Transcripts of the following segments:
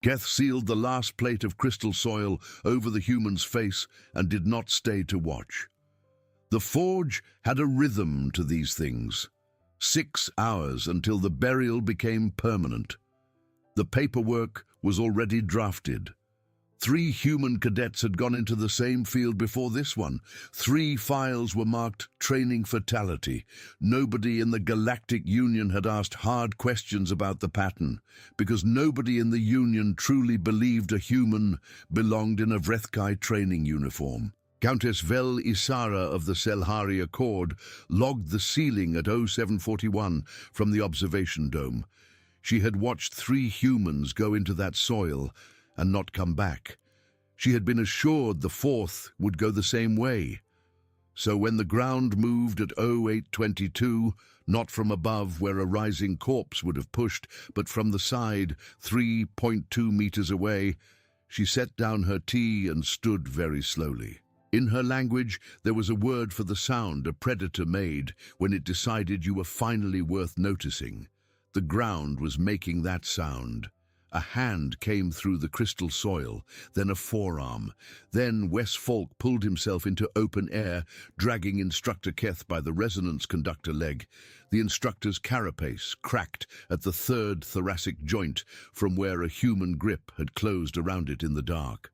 Geth sealed the last plate of crystal soil over the human's face and did not stay to watch. The forge had a rhythm to these things. 6 hours until the burial became permanent. The paperwork was already drafted. 3 human cadets had gone into the same field before this one. 3 files were marked training fatality. Nobody in the Galactic Union had asked hard questions about the pattern, because nobody in the Union truly believed a human belonged in a Vrethkai training uniform. Countess Vel Isara of the Selhari Accord logged the ceiling at 0741 from the observation dome. She had watched 3 humans go into that soil and not come back. She had been assured the 4th would go the same way. So when the ground moved at 0822, not from above where a rising corpse would have pushed, but from the side, 3.2 meters away, she set down her tea and stood very slowly. In her language, there was a word for the sound a predator made when it decided you were finally worth noticing. The ground was making that sound. A hand came through the crystal soil, then a forearm. Then Wes Falk pulled himself into open air, dragging Instructor Keth by the resonance conductor leg. The instructor's carapace cracked at the 3rd thoracic joint from where a human grip had closed around it in the dark.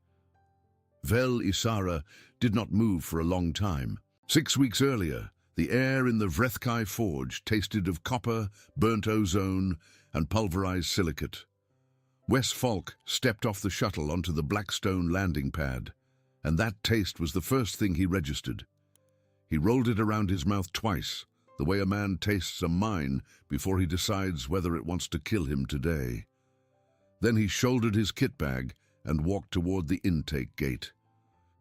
Vel Isara did not move for a long time. 6 weeks earlier, the air in the Vrethkai forge tasted of copper, burnt ozone, and pulverized silicate. Wes Falk stepped off the shuttle onto the Blackstone landing pad, and that taste was the first thing he registered. He rolled it around his mouth twice, the way a man tastes a mine before he decides whether it wants to kill him today. Then he shouldered his kit bag and walked toward the intake gate.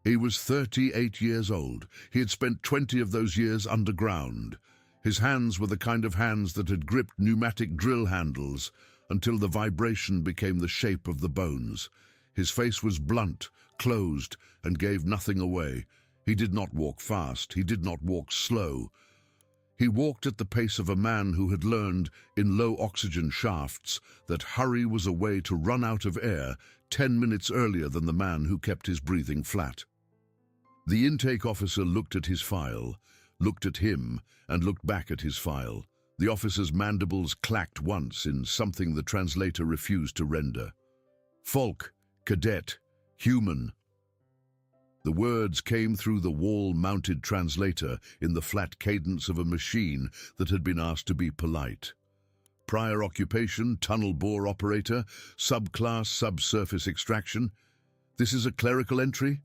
He was 38 years old. He had spent 20 of those years underground. His hands were the kind of hands that had gripped pneumatic drill handles until the vibration became the shape of the bones. His face was blunt, closed, and gave nothing away. He did not walk fast. He did not walk slow. He walked at the pace of a man who had learned in low-oxygen shafts that hurry was a way to run out of air 10 minutes earlier than the man who kept his breathing flat. The intake officer looked at his file, looked at him, and looked back at his file. The officer's mandibles clacked once in something the translator refused to render. Falk, cadet, human. The words came through the wall-mounted translator in the flat cadence of a machine that had been asked to be polite. Prior occupation, tunnel bore operator, subclass, subsurface extraction. This is a clerical entry?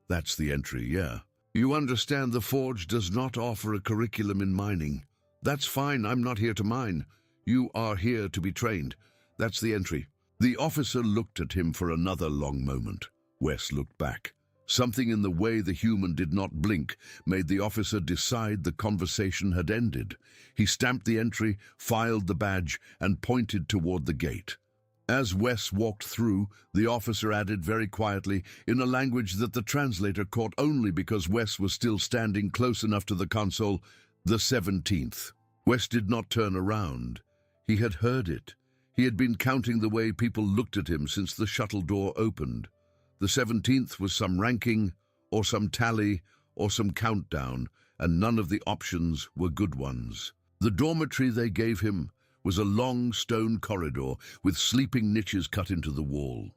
That's the entry, yeah. You understand the forge does not offer a curriculum in mining. That's fine, I'm not here to mine. You are here to be trained. That's the entry. The officer looked at him for another long moment. Wes looked back. Something in the way the human did not blink made the officer decide the conversation had ended. He stamped the entry, filed the badge, and pointed toward the gate. As Wes walked through, the officer added very quietly, in a language that the translator caught only because Wes was still standing close enough to the console, the 17th. Wes did not turn around. He had heard it. He had been counting the way people looked at him since the shuttle door opened. The 17th was some ranking, or some tally, or some countdown, and none of the options were good ones. The dormitory they gave him was a long stone corridor with sleeping niches cut into the wall.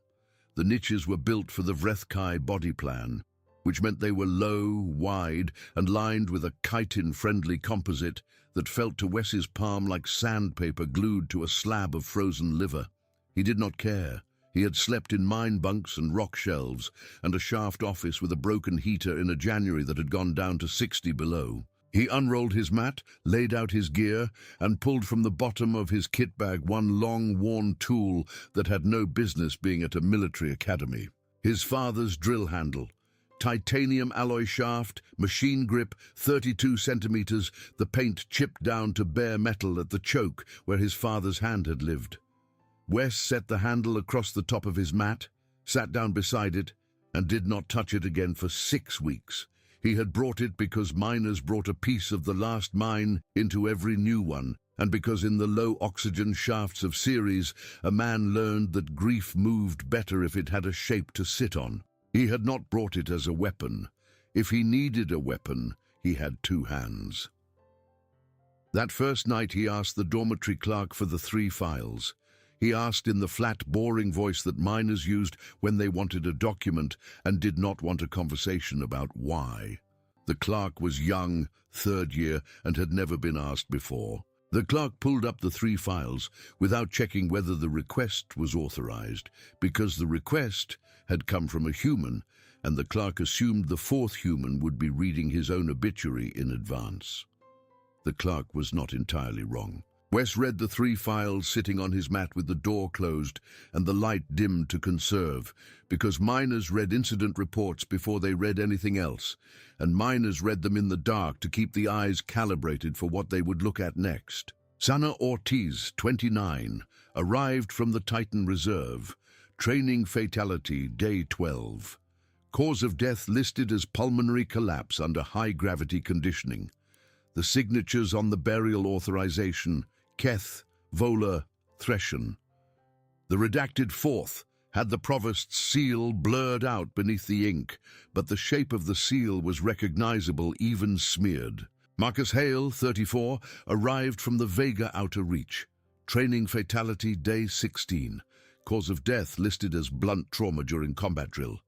The niches were built for the Vrethkai body plan, which meant they were low, wide, and lined with a chitin-friendly composite that felt to Wes's palm like sandpaper glued to a slab of frozen liver. He did not care. He had slept in mine bunks and rock shelves, and a shaft office with a broken heater in a January that had gone down to 60 below. He unrolled his mat, laid out his gear, and pulled from the bottom of his kit bag one long, worn tool that had no business being at a military academy. His father's drill handle. Titanium alloy shaft, machine grip, 32 centimeters, the paint chipped down to bare metal at the choke where his father's hand had lived. Wes set the handle across the top of his mat, sat down beside it, and did not touch it again for 6 weeks. He had brought it because miners brought a piece of the last mine into every new one. and because in the low-oxygen shafts of Ceres, a man learned that grief moved better if it had a shape to sit on. He had not brought it as a weapon. If he needed a weapon, he had two hands. That first night he asked the dormitory clerk for the 3 files. He asked in the flat, boring voice that miners used when they wanted a document and did not want a conversation about why. The clerk was young, 3rd year, and had never been asked before. The clerk pulled up the 3 files without checking whether the request was authorized, because the request had come from a human, and the clerk assumed the 4th human would be reading his own obituary in advance. The clerk was not entirely wrong. Wes read the 3 files sitting on his mat with the door closed and the light dimmed to conserve, because miners read incident reports before they read anything else, and miners read them in the dark to keep the eyes calibrated for what they would look at next. Sana Ortiz, 29, arrived from the Titan Reserve. Training fatality, day 12. Cause of death listed as pulmonary collapse under high-gravity conditioning. The signatures on the burial authorization, Keth, Vola, Threshen. The redacted 4th had the provost's seal blurred out beneath the ink, but the shape of the seal was recognizable even smeared. Marcus Hale, 34, arrived from the Vega Outer Reach. Training fatality, day 16. Cause of death listed as blunt trauma during combat drill.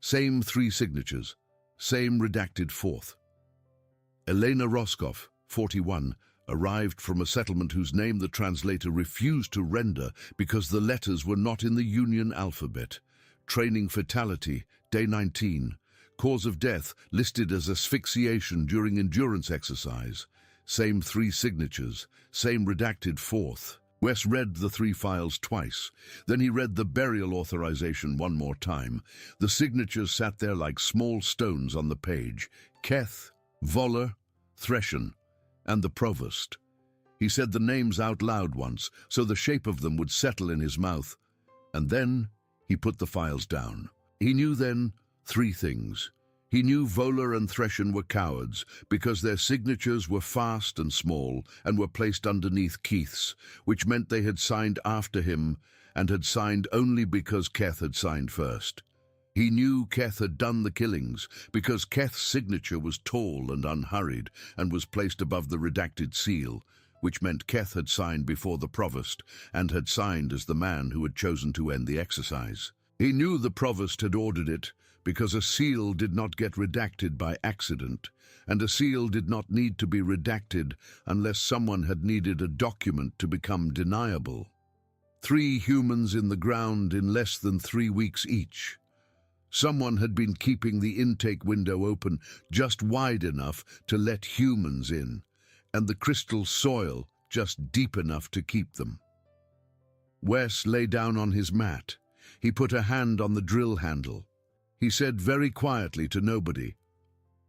Same 3 signatures. Same redacted 4th. Elena Roscoff, 41, arrived from a settlement whose name the translator refused to render because the letters were not in the Union alphabet. Training fatality, day 19. Cause of death listed as asphyxiation during endurance exercise. Same 3 signatures, same redacted 4th. Wes read the 3 files twice. Then he read the burial authorization one more time. The signatures sat there like small stones on the page. Keth, Voller, Threshen, and the provost. He said the names out loud once, so the shape of them would settle in his mouth, and then he put the files down. He knew then 3 things. He knew Voller and Threshen were cowards because their signatures were fast and small and were placed underneath Keith's, which meant they had signed after him and had signed only because Keth had signed first. He knew Keth had done the killings because Keth's signature was tall and unhurried and was placed above the redacted seal, which meant Keth had signed before the provost and had signed as the man who had chosen to end the exercise. He knew the provost had ordered it because a seal did not get redacted by accident, and a seal did not need to be redacted unless someone had needed a document to become deniable. 3 humans in the ground in less than 3 weeks each. Someone had been keeping the intake window open just wide enough to let humans in, and the crystal soil just deep enough to keep them. Wes lay down on his mat. He put a hand on the drill handle. He said very quietly to nobody,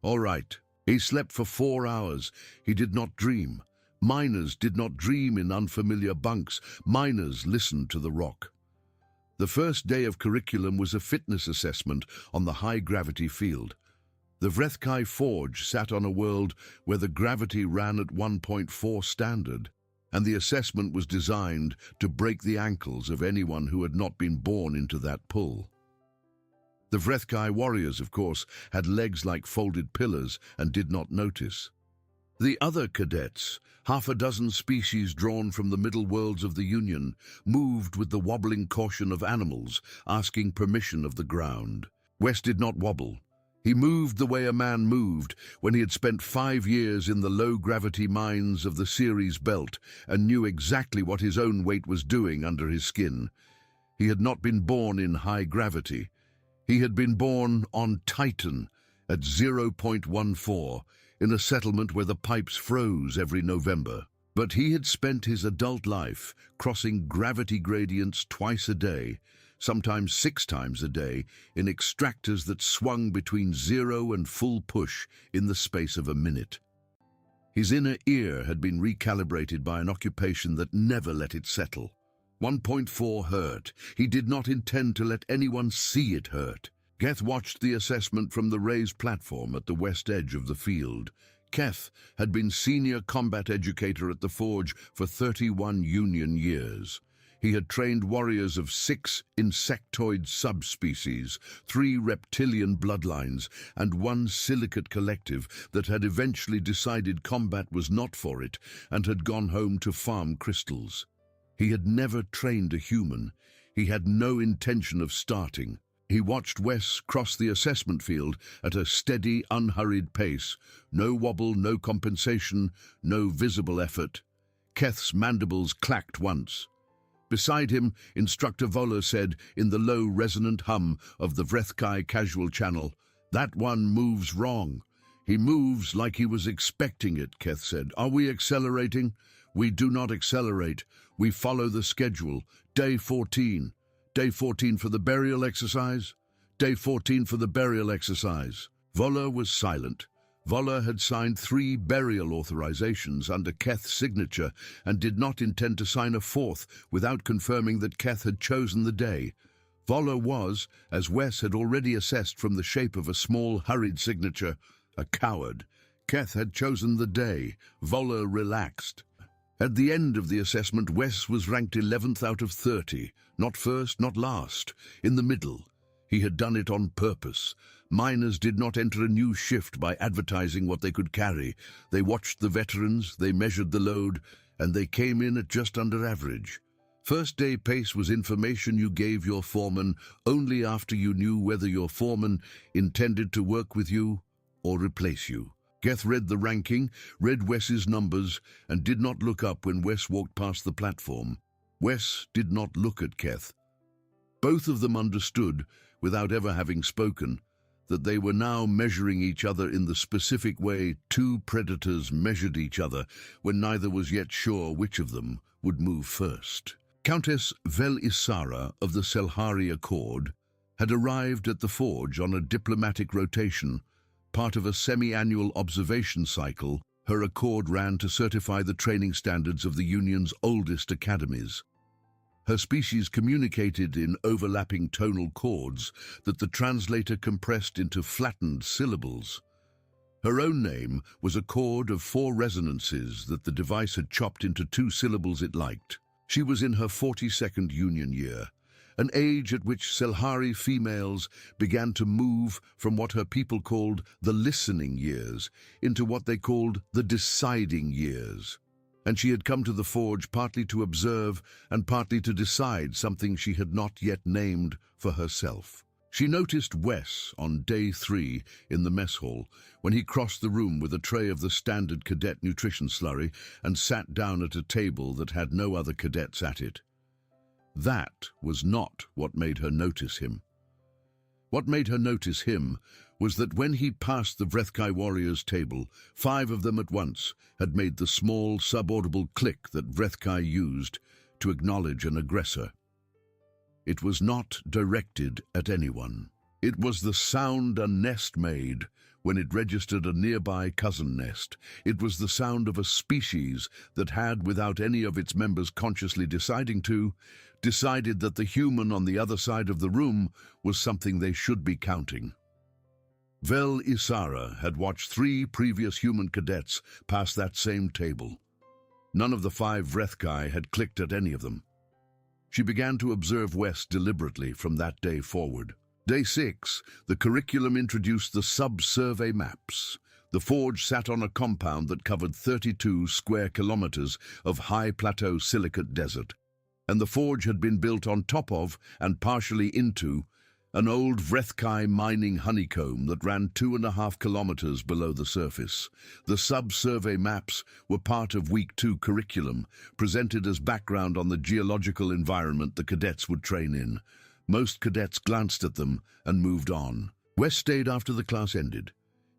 "All right." He slept for 4 hours. He did not dream. Miners did not dream in unfamiliar bunks. Miners listened to the rock. The first day of curriculum was a fitness assessment on the high-gravity field. The Vrethkai Forge sat on a world where the gravity ran at 1.4 standard, and the assessment was designed to break the ankles of anyone who had not been born into that pull. The Vrethkai warriors, of course, had legs like folded pillars and did not notice. The other cadets, 6 species drawn from the middle worlds of the Union, moved with the wobbling caution of animals, asking permission of the ground. Wes did not wobble. He moved the way a man moved when he had spent 5 years in the low-gravity mines of the Ceres belt and knew exactly what his own weight was doing under his skin. He had not been born in high gravity. He had been born on Titan at 0.14, in a settlement where the pipes froze every November. But he had spent his adult life crossing gravity gradients twice a day, sometimes 6 times a day, in extractors that swung between 0 and full push in the space of a minute. His inner ear had been recalibrated by an occupation that never let it settle. 1.4 hurt. He did not intend to let anyone see it hurt. Keth watched the assessment from the raised platform at the west edge of the field. Keth had been senior combat educator at the Forge for 31 Union years. He had trained warriors of 6 insectoid subspecies, 3 reptilian bloodlines, and 1 silicate collective that had eventually decided combat was not for it and had gone home to farm crystals. He had never trained a human. He had no intention of starting. He watched Wes cross the assessment field at a steady, unhurried pace. No wobble, no compensation, no visible effort. Keth's mandibles clacked once. Beside him, Instructor Voller said, in the low, resonant hum of the Vrethkai casual channel, "That one moves wrong." "He moves like he was expecting it," Keth said. "Are we accelerating?" "We do not accelerate. We follow the schedule. Day 14. Day 14 for the burial exercise. Day 14 for the burial exercise." Voller was silent. Voller had signed 3 burial authorizations under Keth's signature and did not intend to sign a 4th without confirming that Keth had chosen the day. Voller was, as Wes had already assessed from the shape of a small, hurried signature, a coward. Keth had chosen the day. Voller relaxed. At the end of the assessment, Wes was ranked 11th out of 30, not first, not last, in the middle. He had done it on purpose. Miners did not enter a new shift by advertising what they could carry. They watched the veterans, they measured the load, and they came in at just under average. First day pace was information you gave your foreman only after you knew whether your foreman intended to work with you or replace you. Keth read the ranking, read Wes's numbers, and did not look up when Wes walked past the platform. Wes did not look at Keth. Both of them understood, without ever having spoken, that they were now measuring each other in the specific way 2 predators measured each other when neither was yet sure which of them would move first. Countess Vel Isara of the Selhari Accord had arrived at the Forge on a diplomatic rotation, part of a semi-annual observation cycle. Her accord ran to certify the training standards of the Union's oldest academies. Her species communicated in overlapping tonal chords that the translator compressed into flattened syllables. Her own name was a chord of 4 resonances that the device had chopped into 2 syllables it liked. She was in her 42nd Union year, an age at which Selhari females began to move from what her people called the listening years into what they called the deciding years. And she had come to the Forge partly to observe and partly to decide something she had not yet named for herself. She noticed Wes on day 3 in the mess hall when he crossed the room with a tray of the standard cadet nutrition slurry and sat down at a table that had no other cadets at it. That was not what made her notice him. What made her notice him was that when he passed the Vrethkai warriors' table, 5 of them at once had made the small, subaudible click that Vrethkai used to acknowledge an aggressor. It was not directed at anyone. It was the sound a nest made when it registered a nearby cousin nest. It was the sound of a species that had, without any of its members consciously decided that the human on the other side of the room was something they should be counting. Vel Isara had watched 3 previous human cadets pass that same table. None of the 5 Vrethkai had clicked at any of them. She began to observe Wes deliberately from that day forward. Day 6, the curriculum introduced the sub-survey maps. The Forge sat on a compound that covered 32 square kilometers of high plateau silicate desert, and the Forge had been built on top of and partially into an old Vrethkai mining honeycomb that ran 2.5 kilometers below the surface. The sub-survey maps were part of Week 2 curriculum, presented as background on the geological environment the cadets would train in. Most cadets glanced at them and moved on. Wes stayed after the class ended.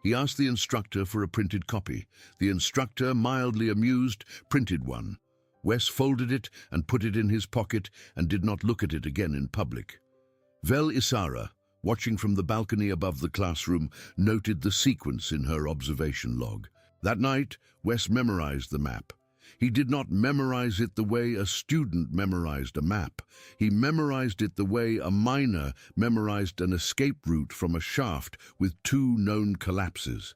He asked the instructor for a printed copy. The instructor, mildly amused, printed one. Wes folded it and put it in his pocket and did not look at it again in public. Vel Isara, watching from the balcony above the classroom, noted the sequence in her observation log. That night, Wes memorized the map. He did not memorize it the way a student memorized a map. He memorized it the way a miner memorized an escape route from a shaft with 2 known collapses.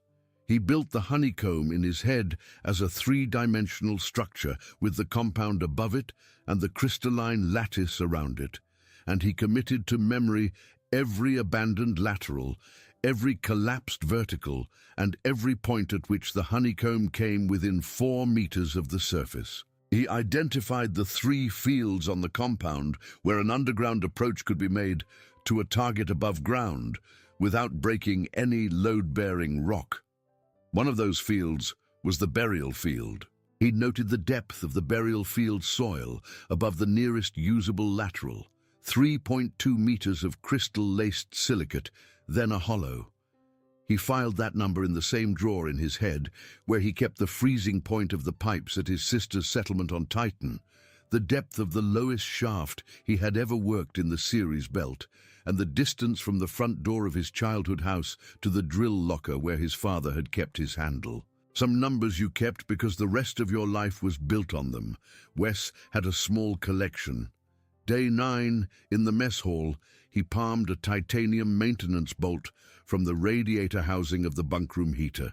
He built the honeycomb in his head as a three-dimensional structure with the compound above it and the crystalline lattice around it, and he committed to memory every abandoned lateral, every collapsed vertical, and every point at which the honeycomb came within 4 meters of the surface. He identified the 3 fields on the compound where an underground approach could be made to a target above ground without breaking any load-bearing rock. One of those fields was the burial field. He noted the depth of the burial field soil above the nearest usable lateral, 3.2 meters of crystal-laced silicate, then a hollow. He filed that number in the same drawer in his head where he kept the freezing point of the pipes at his sister's settlement on Titan, the depth of the lowest shaft he had ever worked in the Ceres belt, and the distance from the front door of his childhood house to the drill locker where his father had kept his handle. Some numbers you kept because the rest of your life was built on them. Wes had a small collection. Day 9, in the mess hall, he palmed a titanium maintenance bolt from the radiator housing of the bunkroom heater.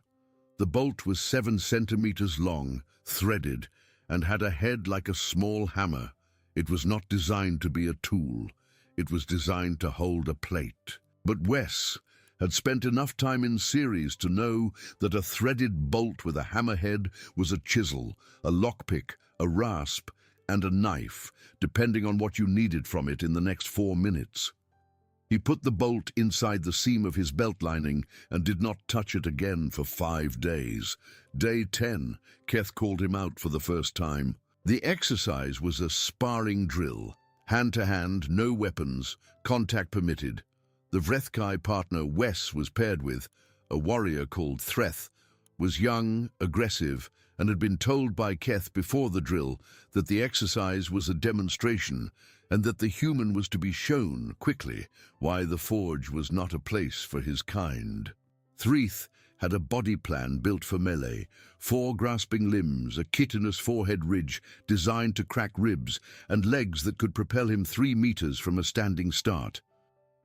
The bolt was 7 centimeters long, threaded, and had a head like a small hammer. It was not designed to be a tool. It was designed to hold a plate. But Wes had spent enough time in Ceres to know that a threaded bolt with a hammerhead was a chisel, a lockpick, a rasp, and a knife, depending on what you needed from it in the next 4 minutes. He put the bolt inside the seam of his belt lining and did not touch it again for 5 days. Day 10, Keth called him out for the first time. The exercise was a sparring drill. Hand-to-hand, no weapons, contact permitted. The Vrethkai partner Wes was paired with, a warrior called Threth, was young, aggressive, and had been told by Keth before the drill that the exercise was a demonstration and that the human was to be shown quickly why the forge was not a place for his kind. Threth had a body plan built for melee, 4 grasping limbs, a chitinous forehead ridge designed to crack ribs, and legs that could propel him 3 meters from a standing start.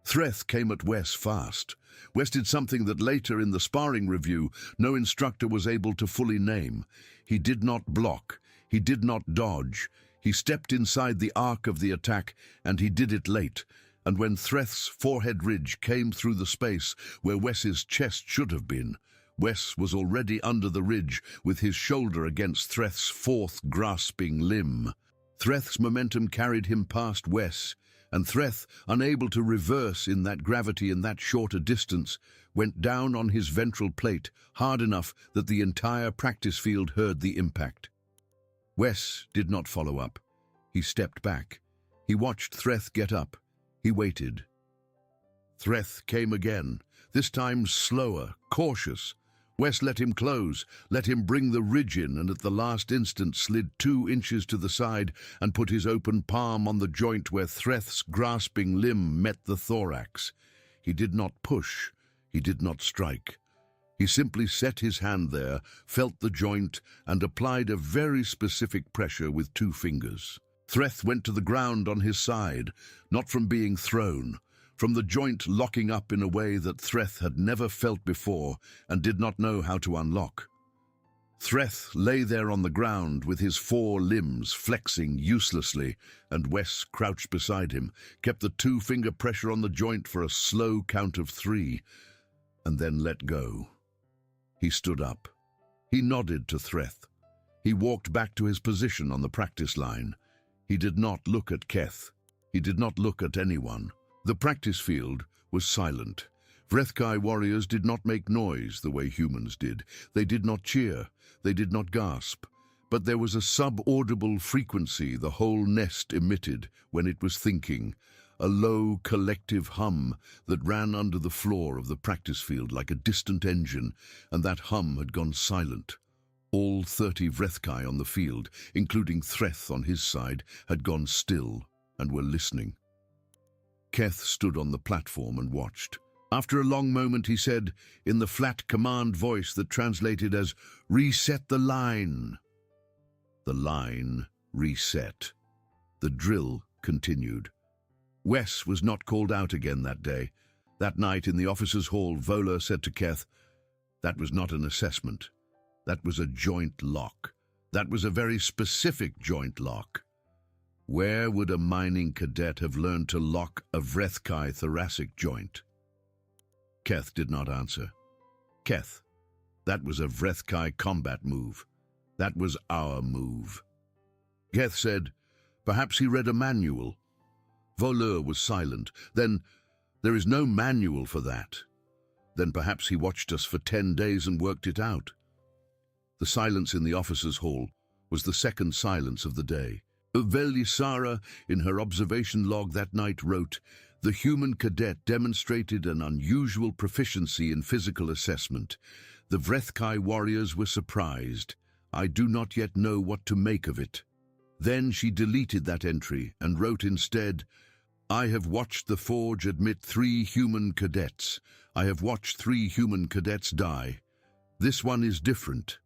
Threth came at Wes fast. Wes did something that later in the sparring review no instructor was able to fully name. He did not block. He did not dodge. He stepped inside the arc of the attack, and he did it late. And when Threth's forehead ridge came through the space where Wes's chest should have been, Wes was already under the ridge with his shoulder against Threth's 4th grasping limb. Threth's momentum carried him past Wes, and Threth, unable to reverse in that gravity in that shorter distance, went down on his ventral plate hard enough that the entire practice field heard the impact. Wes did not follow up. He stepped back. He watched Threth get up. He waited. Threth came again, this time slower, cautious. Wes let him close, let him bring the ridge in, and at the last instant slid 2 inches to the side and put his open palm on the joint where Threth's grasping limb met the thorax. He did not push. He did not strike. He simply set his hand there, felt the joint, and applied a very specific pressure with 2 fingers. Threth went to the ground on his side, not from being thrown, from the joint locking up in a way that Threth had never felt before and did not know how to unlock. Threth lay there on the ground with his 4 limbs flexing uselessly, and Wes crouched beside him, kept the 2-finger pressure on the joint for a slow count of 3, and then let go. He stood up. He nodded to Threth. He walked back to his position on the practice line. He did not look at Keth. He did not look at anyone. The practice field was silent. Vrethkai warriors did not make noise the way humans did. They did not cheer. They did not gasp. But there was a sub-audible frequency the whole nest emitted when it was thinking, a low collective hum that ran under the floor of the practice field like a distant engine, and that hum had gone silent. All 30 Vrethkai on the field, including Threth on his side, had gone still and were listening. Keth stood on the platform and watched. After a long moment he said, in the flat command voice that translated as, "Reset the line." The line reset. The drill continued. Wes was not called out again that day. That night in the officers' hall, Vola said to Keth, That was not an assessment. That was a joint lock. That was a very specific joint lock. Where would a mining cadet have learned to lock a Vrethkai thoracic joint? Keth did not answer. Keth, that was a Vrethkai combat move. That was our move. Keth said, perhaps he read a manual. Voleur was silent. Then, there is no manual for that. Then perhaps he watched us for 10 days and worked it out. The silence in the officers' hall was the second silence of the day. Velisara, in her observation log that night, wrote, the human cadet demonstrated an unusual proficiency in physical assessment. The Vrethkai warriors were surprised. I do not yet know what to make of it. Then she deleted that entry and wrote instead, I have watched the Forge admit 3 human cadets. I have watched 3 human cadets die. This one is different.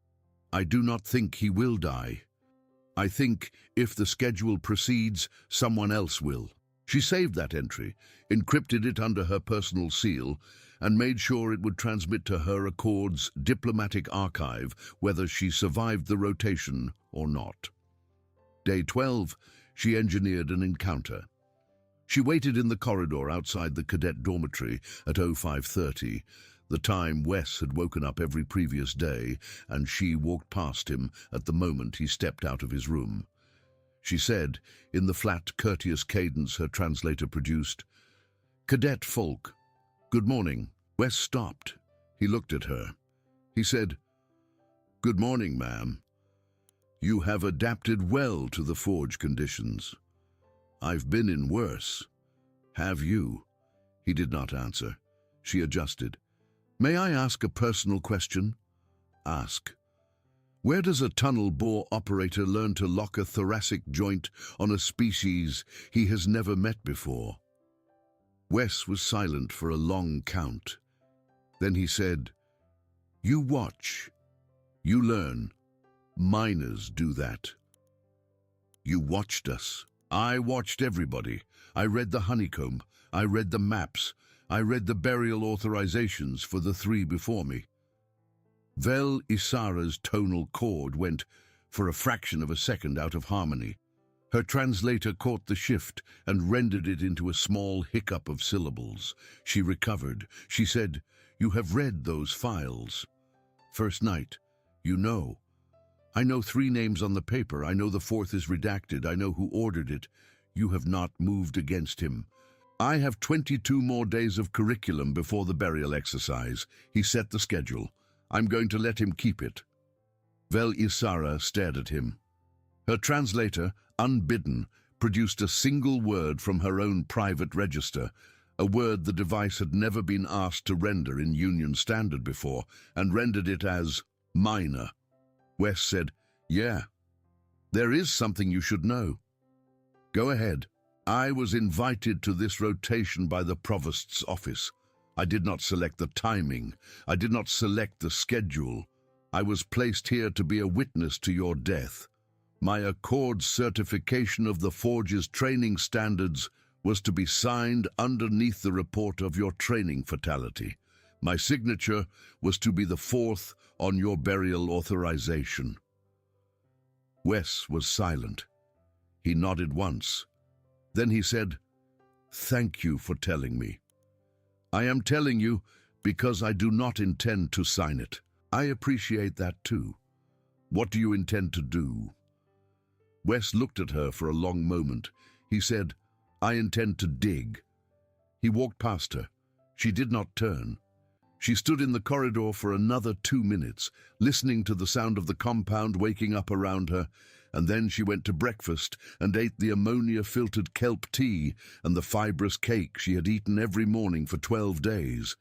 I do not think he will die. I think, if the schedule proceeds, someone else will. She saved that entry, encrypted it under her personal seal, and made sure it would transmit to her Accord's diplomatic archive whether she survived the rotation or not. Day 12, she engineered an encounter. She waited in the corridor outside the cadet dormitory at 05:30, the time Wes had woken up every previous day, and she walked past him at the moment he stepped out of his room. She said, in the flat, courteous cadence her translator produced, Cadet Folk, good morning. Wes stopped. He looked at her. He said, Good morning, ma'am. You have adapted well to the Forge conditions. I've been in worse. Have you? He did not answer. She adjusted. May I ask a personal question? Ask. Where does a tunnel bore operator learn to lock a thoracic joint on a species he has never met before? Wes was silent for a long count. Then he said, You watch. You learn. Miners do that. You watched us. I watched everybody. I read the honeycomb. I read the maps. I read the burial authorizations for the 3 before me. Vel Isara's tonal chord went, for a fraction of a second, out of harmony. Her translator caught the shift and rendered it into a small hiccup of syllables. She recovered. She said, You have read those files. First night. You know. I know 3 names on the paper. I know the 4th is redacted. I know who ordered it. You have not moved against him. I have 22 more days of curriculum before the burial exercise. He set the schedule. I'm going to let him keep it. Vel Isara stared at him. Her translator, unbidden, produced a single word from her own private register, a word the device had never been asked to render in Union Standard before, and rendered it as minor. Wes said, Yeah. There is something you should know. Go ahead. I was invited to this rotation by the Provost's office. I did not select the timing. I did not select the schedule. I was placed here to be a witness to your death. My Accord certification of the Forge's training standards was to be signed underneath the report of your training fatality. My signature was to be the 4th on your burial authorization. Wes was silent. He nodded once. Then he said, Thank you for telling me. I am telling you because I do not intend to sign it. I appreciate that too. What do you intend to do? Wes looked at her for a long moment. He said, I intend to dig. He walked past her. She did not turn. She stood in the corridor for another 2 minutes, listening to the sound of the compound waking up around her, and then she went to breakfast and ate the ammonia-filtered kelp tea and the fibrous cake she had eaten every morning for 12 days.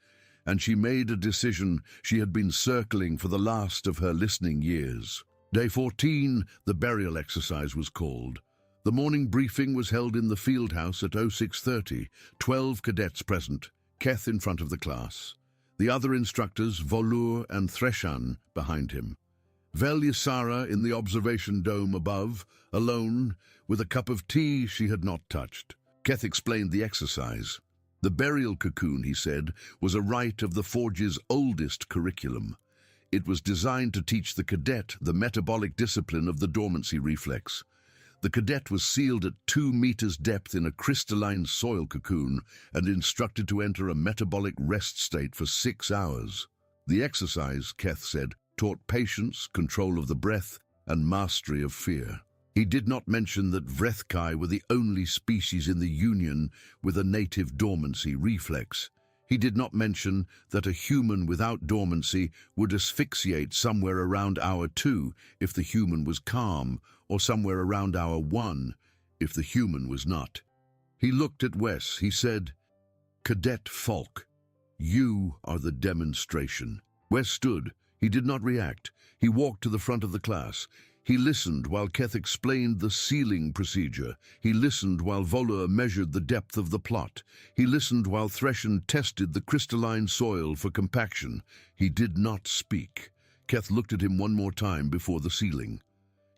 And she made a decision she had been circling for the last of her listening years. Day 14, the burial exercise was called. The morning briefing was held in the field house at 06:30, 12 cadets present, Keth in front of the class. The other instructors, Volur and Threshan, behind him. Velisara in the observation dome above, alone, with a cup of tea she had not touched. Keth explained the exercise. The burial cocoon, he said, was a rite of the Forge's oldest curriculum. It was designed to teach the cadet the metabolic discipline of the dormancy reflex. The cadet was sealed at 2 meters depth in a crystalline soil cocoon and instructed to enter a metabolic rest state for 6 hours. The exercise, Keth said, taught patience, control of the breath, and mastery of fear. He did not mention that Vrethkai were the only species in the Union with a native dormancy reflex. He did not mention that a human without dormancy would asphyxiate somewhere around hour 2 if the human was calm, or somewhere around hour 1 if the human was not. He looked at Wes. He said, "Cadet Falk, you are the demonstration." Wes stood. He did not react. He walked to the front of the class. He listened while Keth explained the sealing procedure. He listened while Volur measured the depth of the plot. He listened while Threshen tested the crystalline soil for compaction. He did not speak. Keth looked at him one more time before the sealing.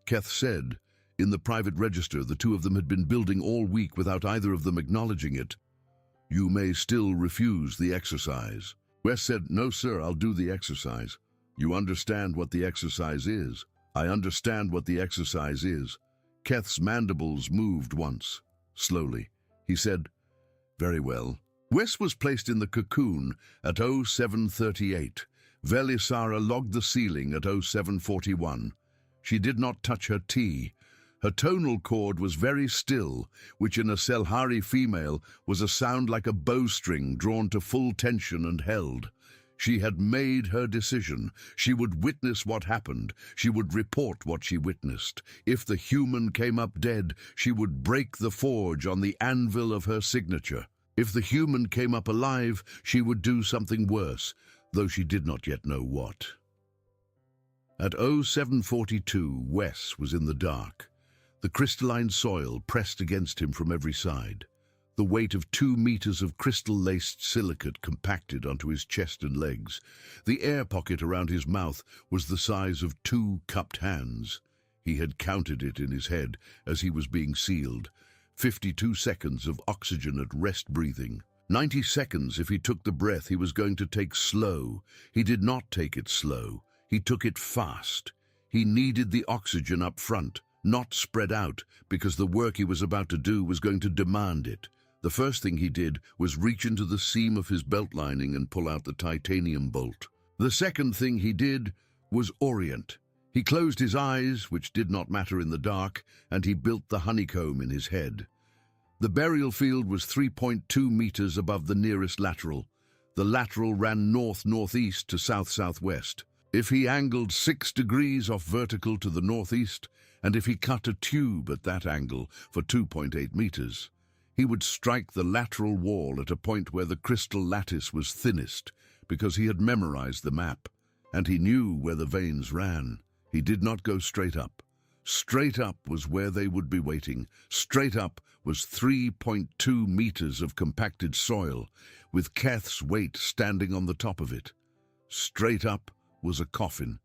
Keth said, in the private register the two of them had been building all week without either of them acknowledging it, "You may still refuse the exercise." Wes said, "No, sir, I'll do the exercise." "You understand what the exercise is?" "I understand what the exercise is." Keth's mandibles moved once, slowly. He said, "Very well." Wes was placed in the cocoon at 0738. Velisara logged the ceiling at 0741. She did not touch her tea. Her tonal cord was very still, which in a Selhari female was a sound like a bowstring drawn to full tension and held. She had made her decision. She would witness what happened. She would report what she witnessed. If the human came up dead, she would break the forge on the anvil of her signature. If the human came up alive, she would do something worse, though she did not yet know what. At 0742, Wes was in the dark. The crystalline soil pressed against him from every side. The weight of 2 meters of crystal-laced silicate compacted onto his chest and legs. The air pocket around his mouth was the size of 2 cupped hands. He had counted it in his head as he was being sealed. 52 seconds of oxygen at rest breathing. 90 seconds if he took the breath he was going to take slow. He did not take it slow. He took it fast. He needed the oxygen up front, not spread out, because the work he was about to do was going to demand it. The first thing he did was reach into the seam of his belt lining and pull out the titanium bolt. The second thing he did was orient. He closed his eyes, which did not matter in the dark, and he built the honeycomb in his head. The burial field was 3.2 meters above the nearest lateral. The lateral ran north-northeast to south-southwest. If he angled 6 degrees off vertical to the northeast, and if he cut a tube at that angle for 2.8 meters, he would strike the lateral wall at a point where the crystal lattice was thinnest, because he had memorized the map, and he knew where the veins ran. He did not go straight up. Straight up was where they would be waiting. Straight up was 3.2 meters of compacted soil, with Keth's weight standing on the top of it. Straight up was a coffin.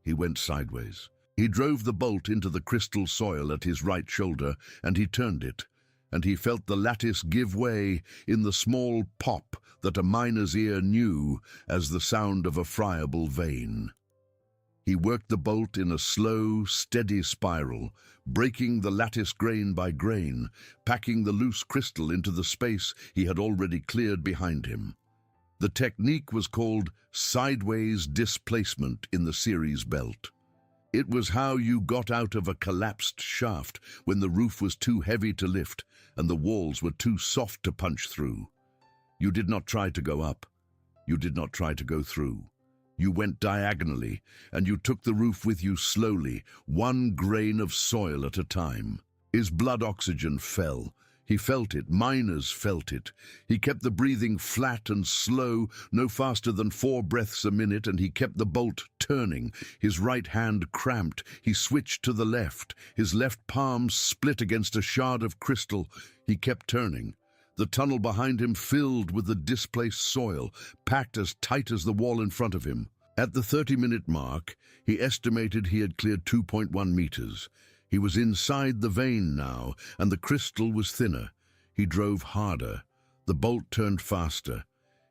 He went sideways. He drove the bolt into the crystal soil at his right shoulder, and he turned it, and he felt the lattice give way in the small pop that a miner's ear knew as the sound of a friable vein. He worked the bolt in a slow, steady spiral, breaking the lattice grain by grain, packing the loose crystal into the space he had already cleared behind him. The technique was called sideways displacement in the series belt. It was how you got out of a collapsed shaft when the roof was too heavy to lift and the walls were too soft to punch through. You did not try to go up. You did not try to go through. You went diagonally, and you took the roof with you slowly, 1 grain of soil at a time. His blood oxygen fell. He felt it. Miners felt it. He kept the breathing flat and slow, no faster than 4 breaths a minute, and he kept the bolt turning. His right hand cramped. He switched to the left. His left palm split against a shard of crystal. He kept turning. The tunnel behind him filled with the displaced soil, packed as tight as the wall in front of him. At the 30-minute mark, he estimated he had cleared 2.1 meters. He was inside the vein now, and the crystal was thinner. He drove harder. The bolt turned faster.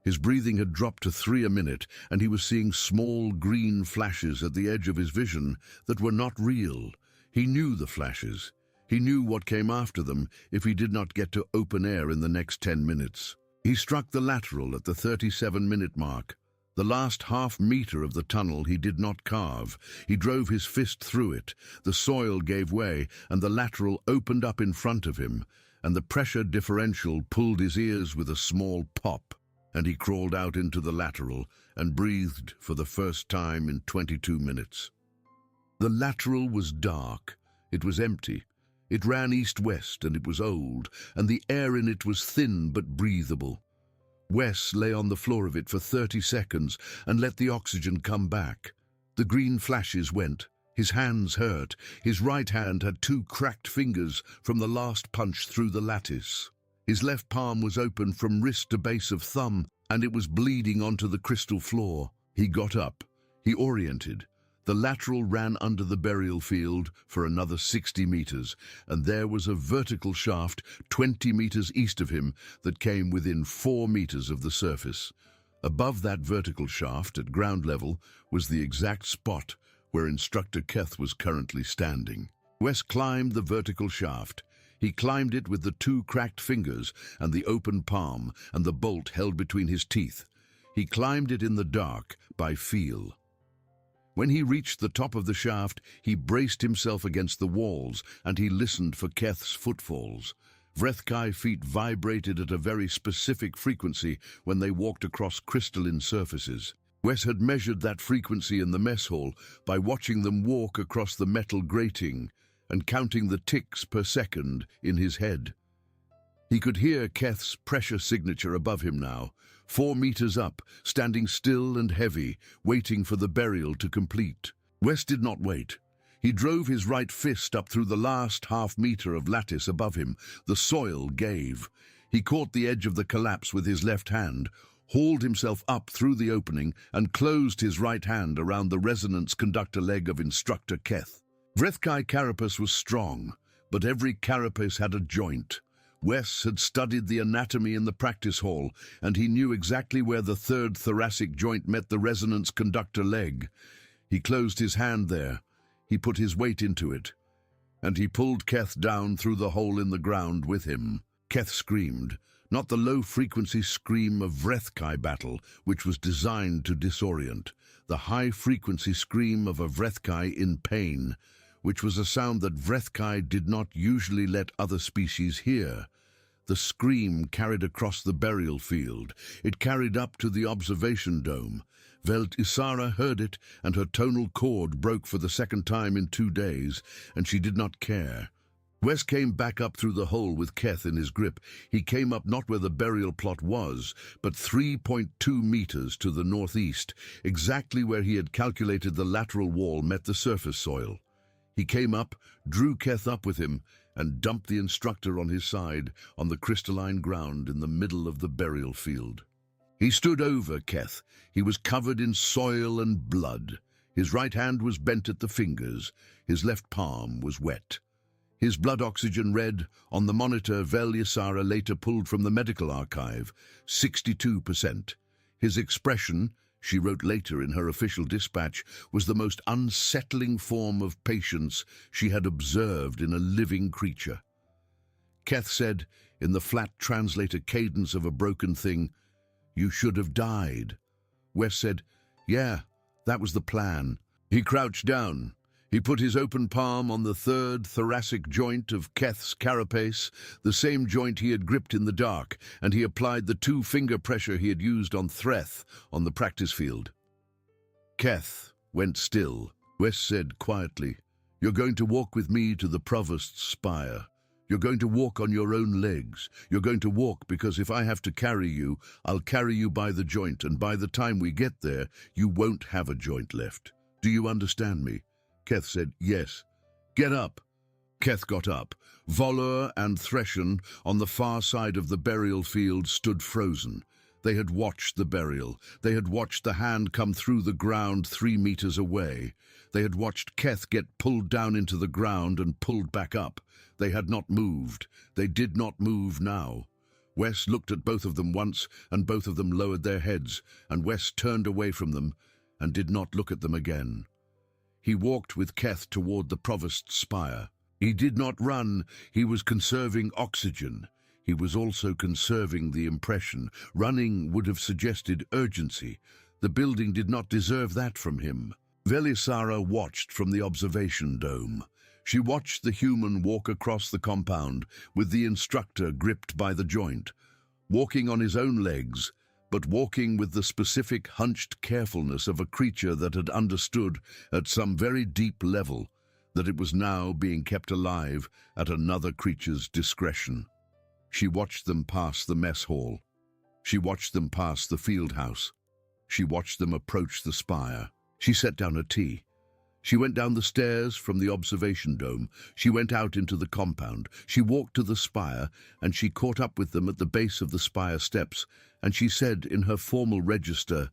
His breathing had dropped to 3 a minute, and he was seeing small green flashes at the edge of his vision that were not real. He knew the flashes. He knew what came after them if he did not get to open air in the next 10 minutes. He struck the lateral at the 37-minute mark. The last half-meter of the tunnel he did not carve. He drove his fist through it. The soil gave way, and the lateral opened up in front of him, and the pressure differential pulled his ears with a small pop, and he crawled out into the lateral and breathed for the first time in 22 minutes. The lateral was dark. It was empty. It ran east-west, and it was old, and the air in it was thin but breathable. Wes lay on the floor of it for 30 seconds and let the oxygen come back. The green flashes went. His hands hurt. His right hand had 2 cracked fingers from the last punch through the lattice. His left palm was open from wrist to base of thumb, and it was bleeding onto the crystal floor. He got up. He oriented. The lateral ran under the burial field for another 60 meters, and there was a vertical shaft 20 meters east of him that came within 4 meters of the surface. Above that vertical shaft, at ground level, was the exact spot where Instructor Cadet was currently standing. Wes climbed the vertical shaft. He climbed it with the 2 cracked fingers and the open palm and the bolt held between his teeth. He climbed it in the dark, by feel. When he reached the top of the shaft, he braced himself against the walls, and he listened for Keth's footfalls. Vrethkai feet vibrated at a very specific frequency when they walked across crystalline surfaces. Wes had measured that frequency in the mess hall by watching them walk across the metal grating and counting the ticks per second in his head. He could hear Keth's pressure signature above him now, 4 meters up, standing still and heavy, waiting for the burial to complete. Wes did not wait. He drove his right fist up through the last half-meter of lattice above him. The soil gave. He caught the edge of the collapse with his left hand, hauled himself up through the opening, and closed his right hand around the resonance conductor leg of Instructor Cadet. Vrethkai carapace was strong, but every carapace had a joint. Wes had studied the anatomy in the practice hall, and he knew exactly where the 3rd thoracic joint met the resonance conductor leg. He closed his hand there. He put his weight into it, and he pulled Cadet down through the hole in the ground with him. Cadet screamed, not the low-frequency scream of Vrethkai battle, which was designed to disorient, the high-frequency scream of a Vrethkai in pain, which was a sound that Vrethkai did not usually let other species hear. The scream carried across the burial field. It carried up to the observation dome. Velt Isara heard it, and her tonal cord broke for the 2nd time in 2 days, and she did not care. Wes came back up through the hole with Cadet in his grip. He came up not where the burial plot was, but 3.2 meters to the northeast, exactly where he had calculated the lateral wall met the surface soil. He came up, drew Cadet up with him, and dumped the Instructor on his side on the crystalline ground in the middle of the burial field. He stood over Cadet. He was covered in soil and blood. His right hand was bent at the fingers. His left palm was wet. His blood oxygen read, on the monitor Vel Yasara later pulled from the medical archive, 62%. His expression, she wrote later in her official dispatch, was the most unsettling form of patience she had observed in a living creature. Cadet said, in the flat translator cadence of a broken thing, "You should have died." Wes said, "Yeah, that was the plan." He crouched down. He put his open palm on the 3rd thoracic joint of Cadet's carapace, the same joint he had gripped in the dark, and he applied the 2-finger pressure he had used on Threth on the practice field. Cadet went still. Wes said quietly, "You're going to walk with me to the Provost's spire. You're going to walk on your own legs. You're going to walk because if I have to carry you, I'll carry you by the joint, and by the time we get there, you won't have a joint left. Do you understand me?" Cadet said, "Yes." "Get up." Cadet got up. Volur and Threshen, on the far side of the burial field, stood frozen. They had watched the burial. They had watched the hand come through the ground 3 meters away. They had watched Cadet get pulled down into the ground and pulled back up. They had not moved. They did not move now. Wes looked at both of them once, and both of them lowered their heads, and Wes turned away from them and did not look at them again. He walked with Keth toward the provost's spire. He did not run. He was conserving oxygen. He was also conserving the impression. Running would have suggested urgency. The building did not deserve that from him. Velisara watched from the observation dome. She watched the human walk across the compound with the instructor gripped by the joint, walking on his own legs, but walking with the specific hunched carefulness of a creature that had understood at some very deep level that it was now being kept alive at another creature's discretion. She watched them pass the mess hall. She watched them pass the field house. She watched them approach the spire. She set down a tea. She went down the stairs from the observation dome. She went out into the compound. She walked to the spire, and she caught up with them at the base of the spire steps, and she said in her formal register,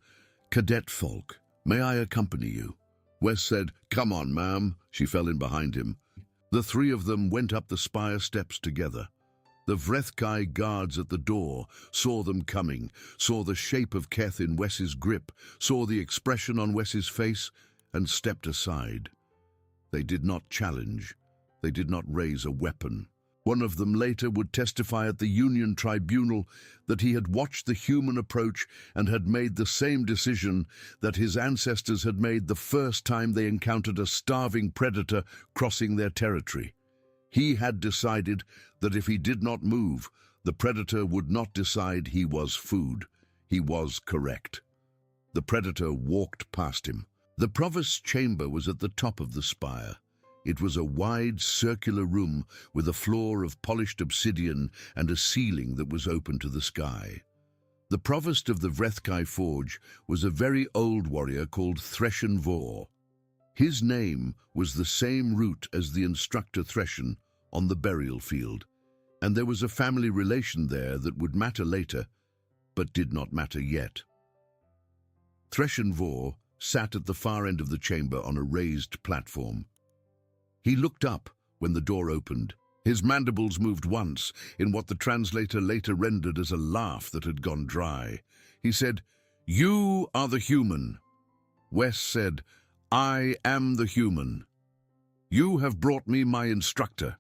"Cadet Folk, may I accompany you?" Wes said, "Come on, ma'am." She fell in behind him. The three of them went up the spire steps together. The Vrethkai guards at the door saw them coming, saw the shape of Keth in Wes's grip, saw the expression on Wes's face, and stepped aside. They did not challenge. They did not raise a weapon. One of them later would testify at the Union Tribunal that he had watched the human approach and had made the same decision that his ancestors had made the first time they encountered a starving predator crossing their territory. He had decided that if he did not move, the predator would not decide he was food. He was correct. The predator walked past him. The provost's chamber was at the top of the spire. It was a wide, circular room with a floor of polished obsidian and a ceiling that was open to the sky. The provost of the Vrethkai Forge was a very old warrior called Threshen Vor. His name was the same root as the instructor Threshen on the burial field, and there was a family relation there that would matter later, but did not matter yet. Threshen Vor sat at the far end of the chamber on a raised platform. He looked up when the door opened. His mandibles moved once in what the translator later rendered as a laugh that had gone dry. He said, "You are the human." Wes said, "I am the human. You have brought me my instructor.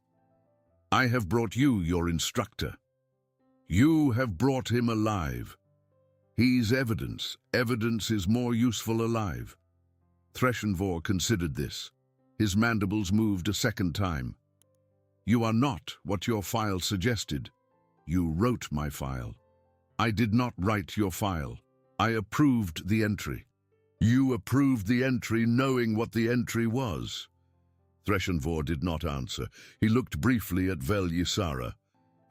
I have brought you your instructor. You have brought him alive. He's evidence. Evidence is more useful alive." Threshen Vor considered this. His mandibles moved a second time. "You are not what your file suggested. You wrote my file. I did not write your file. I approved the entry. You approved the entry knowing what the entry was." Threshen Vor did not answer. He looked briefly at Velisara.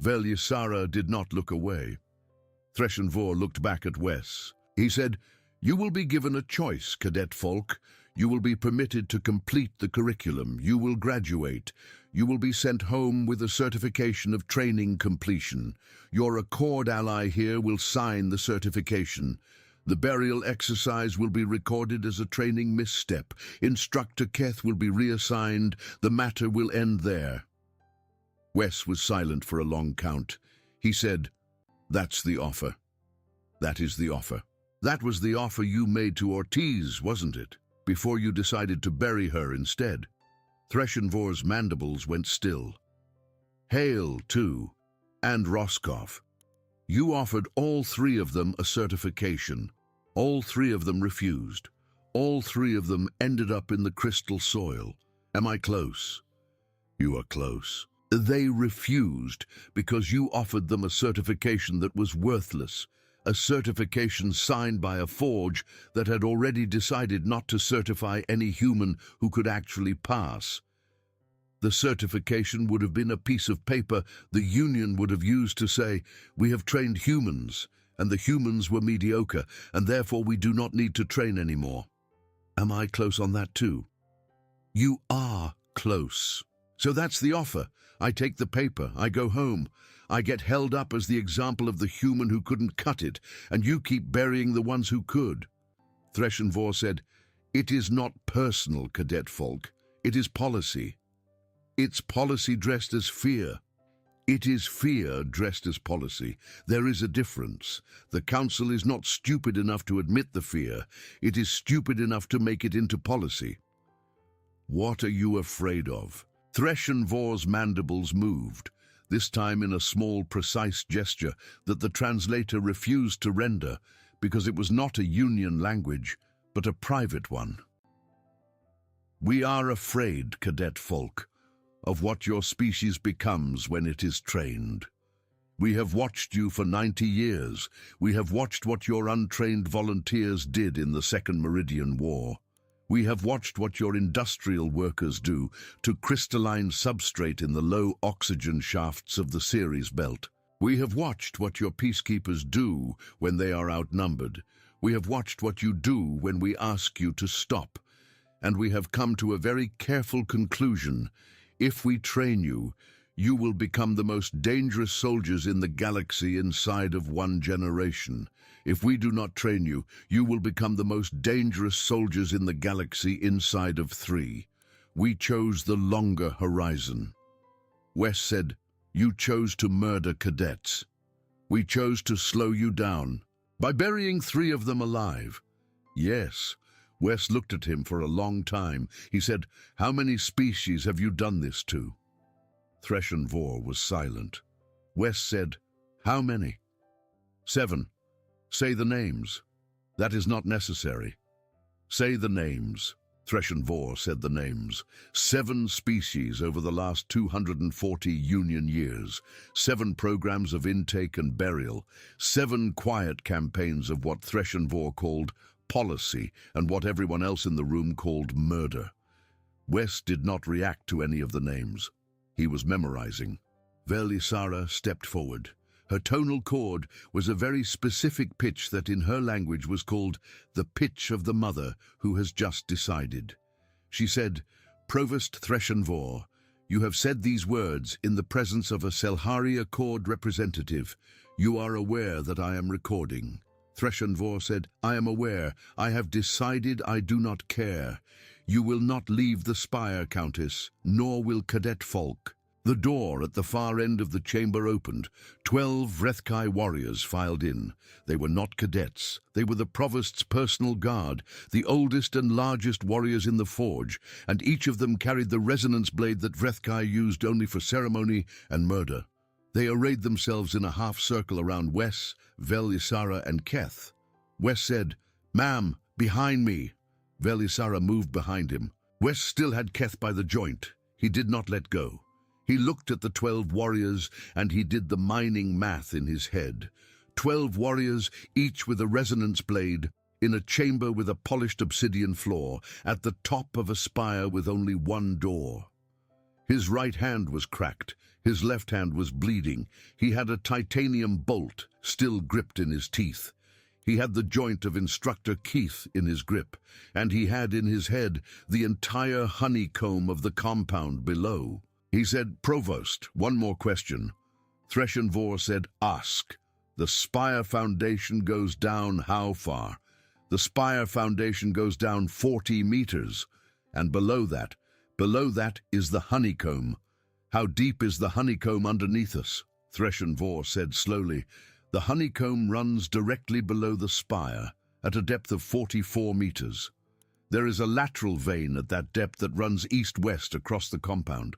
Velisara did not look away. Threshen Vor looked back at Wes. He said, "You will be given a choice, Cadet Folk. You will be permitted to complete the curriculum. You will graduate. You will be sent home with a certification of training completion. Your Accord ally here will sign the certification. The burial exercise will be recorded as a training misstep. Instructor Keth will be reassigned. The matter will end there." Wes was silent for a long count. He said, "That's the offer. That is the offer. That was the offer you made to Ortiz, wasn't it? Before you decided to bury her instead." Threshen Vor's mandibles went still. "Hale, too, and Roscoff. You offered all three of them a certification. All three of them refused. All three of them ended up in the crystal soil. Am I close?" "You are close." "They refused because you offered them a certification that was worthless. A certification signed by a forge that had already decided not to certify any human who could actually pass. The certification would have been a piece of paper the Union would have used to say, 'We have trained humans, and the humans were mediocre, and therefore we do not need to train anymore.' Am I close on that too?" "You are close. So that's the offer. I take the paper, I go home. I get held up as the example of the human who couldn't cut it, and you keep burying the ones who could." Threshen Vor said, "It is not personal, Cadet Folk. It is policy. It's policy dressed as fear. It is fear dressed as policy. There is a difference. The Council is not stupid enough to admit the fear. It is stupid enough to make it into policy. What are you afraid of? Threshenvor's mandibles moved, this time in a small, precise gesture that the translator refused to render because it was not a union language, but a private one. We are afraid, Cadet folk, of what your species becomes when it is trained. We have watched you for 90 years. We have watched what your untrained volunteers did in the Second Meridian War. We have watched what your industrial workers do to crystalline substrate in the low oxygen shafts of the Ceres belt. We have watched what your peacekeepers do when they are outnumbered. We have watched what you do when we ask you to stop. And we have come to a very careful conclusion. If we train you, you will become the most dangerous soldiers in the galaxy inside of 1 generation. If we do not train you, you will become the most dangerous soldiers in the galaxy inside of 3. We chose the longer horizon. Wes said, you chose to murder cadets. We chose to slow you down by burying 3 of them alive. Yes. Wes looked at him for a long time. He said, how many species have you done this to? Threshenvor was silent. Wes said, how many? 7. Say the names. That is not necessary. Say the names. Threshenvor said the names. 7 species over the last 240 Union years. 7 programs of intake and burial. 7 quiet campaigns of what Threshenvor called policy and what everyone else in the room called murder. Wes did not react to any of the names. He was memorizing. Velisara stepped forward. Her tonal chord was a very specific pitch that in her language was called the pitch of the mother who has just decided. She said, Provost Threshenvor, you have said these words in the presence of a Selhari Accord representative. You are aware that I am recording. Threshenvor said, I am aware. I have decided I do not care. You will not leave the spire, Countess, nor will Cadet Folk. The door at the far end of the chamber opened. 12 Vrethkai warriors filed in. They were not cadets. They were the Provost's personal guard, the oldest and largest warriors in the forge, and each of them carried the resonance blade that Vrethkai used only for ceremony and murder. They arrayed themselves in a half-circle around Wes, Velisara, and Keth. Wes said, Ma'am, behind me. Velisara moved behind him. Wes still had Keth by the joint. He did not let go. He looked at the 12 warriors, and he did the mining math in his head. 12 warriors, each with a resonance blade, in a chamber with a polished obsidian floor, at the top of a spire with only 1 door. His right hand was cracked. His left hand was bleeding. He had a titanium bolt still gripped in his teeth. He had the joint of Instructor Keith in his grip, and he had in his head the entire honeycomb of the compound below. He said, Provost, one more question. Threshenvor said, Ask. The spire foundation goes down how far? The spire foundation goes down 40 meters, and below that is the honeycomb. How deep is the honeycomb underneath us? Threshenvor said slowly, The honeycomb runs directly below the spire, at a depth of 44 meters. There is a lateral vein at that depth that runs east-west across the compound.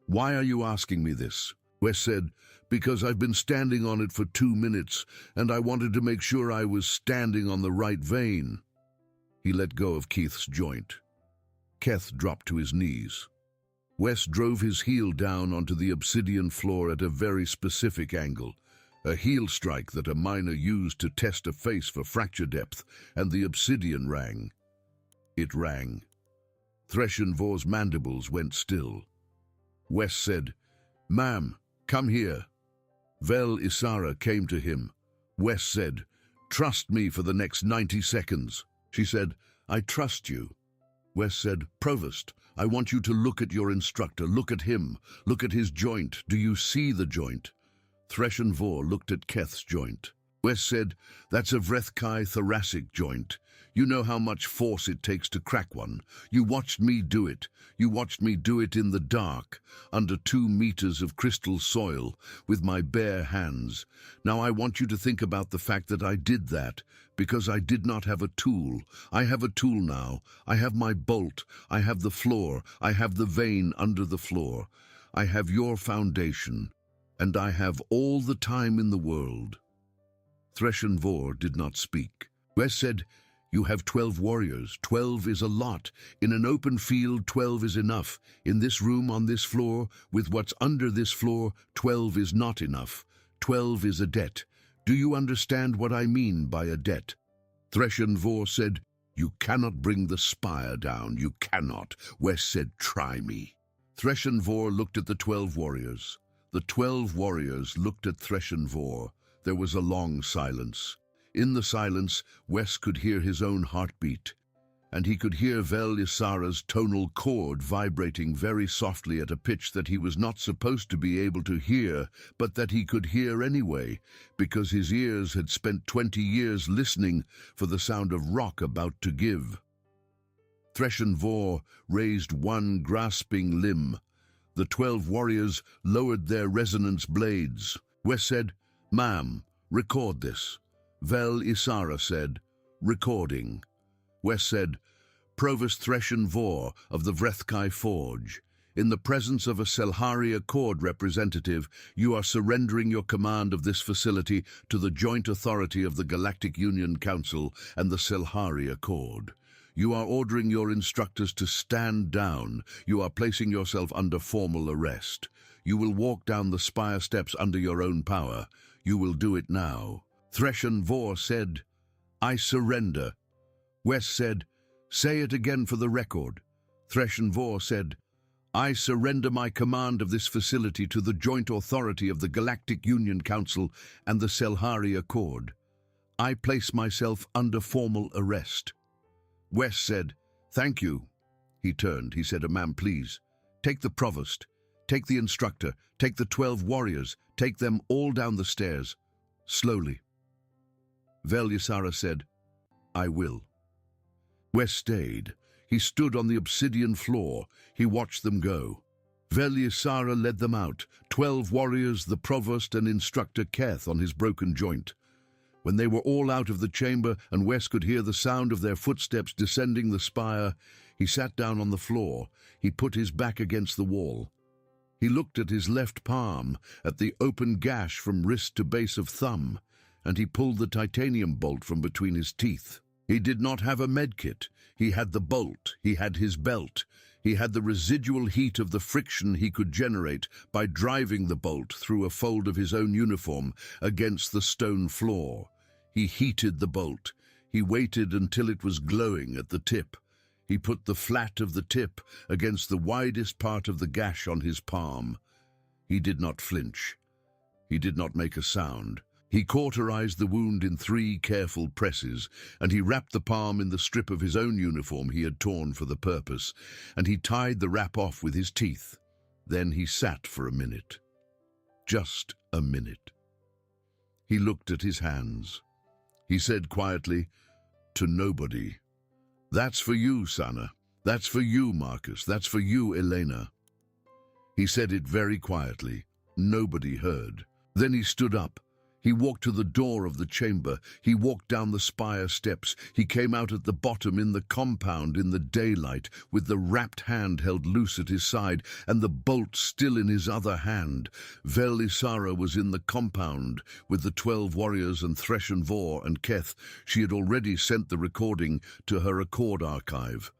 Why are you asking me this? Wes said, Because I've been standing on it for 2 minutes, and I wanted to make sure I was standing on the right vein. He let go of Keith's joint. Keth dropped to his knees. Wes drove his heel down onto the obsidian floor at a very specific angle, a heel strike that a miner used to test a face for fracture depth, and the obsidian rang. It rang. Threshenvor's mandibles went still. Wes said, Ma'am, come here. Velisara came to him. Wes said, Trust me for the next 90 seconds. She said, I trust you. Wes said, Provost, I want you to look at your instructor. Look at him. Look at his joint. Do you see the joint? Threshenvor looked at Keth's joint. Wes said, That's a Vrethkai thoracic joint. You know how much force it takes to crack one. You watched me do it. You watched me do it in the dark, under 2 meters of crystal soil, with my bare hands. Now I want you to think about the fact that I did that, because I did not have a tool. I have a tool now. I have my bolt. I have the floor. I have the vein under the floor. I have your foundation, and I have all the time in the world. Threshen Vor did not speak. Wes said, "You have 12 warriors. 12 is a lot. In an open field, 12 is enough. In this room, on this floor, with what's under this floor, 12 is not enough. 12 is a debt. Do you understand what I mean by a debt?" Threshen Vor said, "You cannot bring the spire down. You cannot." Wes said, "Try me." Threshen Vor looked at the 12 warriors. The 12 warriors looked at Threshen Vor. There was a long silence. In the silence, Wes could hear his own heartbeat, and he could hear Vel Isara's tonal chord vibrating very softly at a pitch that he was not supposed to be able to hear, but that he could hear anyway, because his ears had spent 20 years listening for the sound of rock about to give. Threshen Vor raised one grasping limb. The 12 warriors lowered their resonance blades. Wes said, "Ma'am, record this." Vel Isara said, "Recording." Wes said, "Provost Threshen Vor of the Vrethkai Forge, in the presence of a Selhari Accord representative, you are surrendering your command of this facility to the joint authority of the Galactic Union Council and the Selhari Accord. You are ordering your instructors to stand down. You are placing yourself under formal arrest. You will walk down the spire steps under your own power. You will do it now." Threshen Vor said, "I surrender." Wes said, "Say it again for the record." Threshen Vor said, "I surrender my command of this facility to the joint authority of the Galactic Union Council and the Selhari Accord. I place myself under formal arrest." Wes said, "Thank you." He turned. He said, "Ma'am, please, take the provost, take the instructor, take the 12 warriors, take them all down the stairs, slowly." Vel Isara said, "I will." Wes stayed. He stood on the obsidian floor. He watched them go. Vel Isara led them out, 12 warriors, the provost and instructor Keth on his broken joint. When they were all out of the chamber and Wes could hear the sound of their footsteps descending the spire, he sat down on the floor. He put his back against the wall. He looked at his left palm, at the open gash from wrist to base of thumb, and he pulled the titanium bolt from between his teeth. He did not have a medkit. He had the bolt. He had his belt. He had the residual heat of the friction he could generate by driving the bolt through a fold of his own uniform against the stone floor. He heated the bolt. He waited until it was glowing at the tip. He put the flat of the tip against the widest part of the gash on his palm. He did not flinch. He did not make a sound. He cauterized the wound in 3 careful presses, and he wrapped the palm in the strip of his own uniform he had torn for the purpose, and he tied the wrap off with his teeth. Then he sat for a minute. Just a minute. He looked at his hands. He said quietly, to nobody, "That's for you, Sana. That's for you, Marcus. That's for you, Elena." He said it very quietly. Nobody heard. Then he stood up. He walked to the door of the chamber. He walked down the spire steps. He came out at the bottom in the compound in the daylight, with the wrapped hand held loose at his side and the bolt still in his other hand. Vel Isara was in the compound with the 12 warriors and Threshen Vor and Keth. She had already sent the recording to her Accord archive.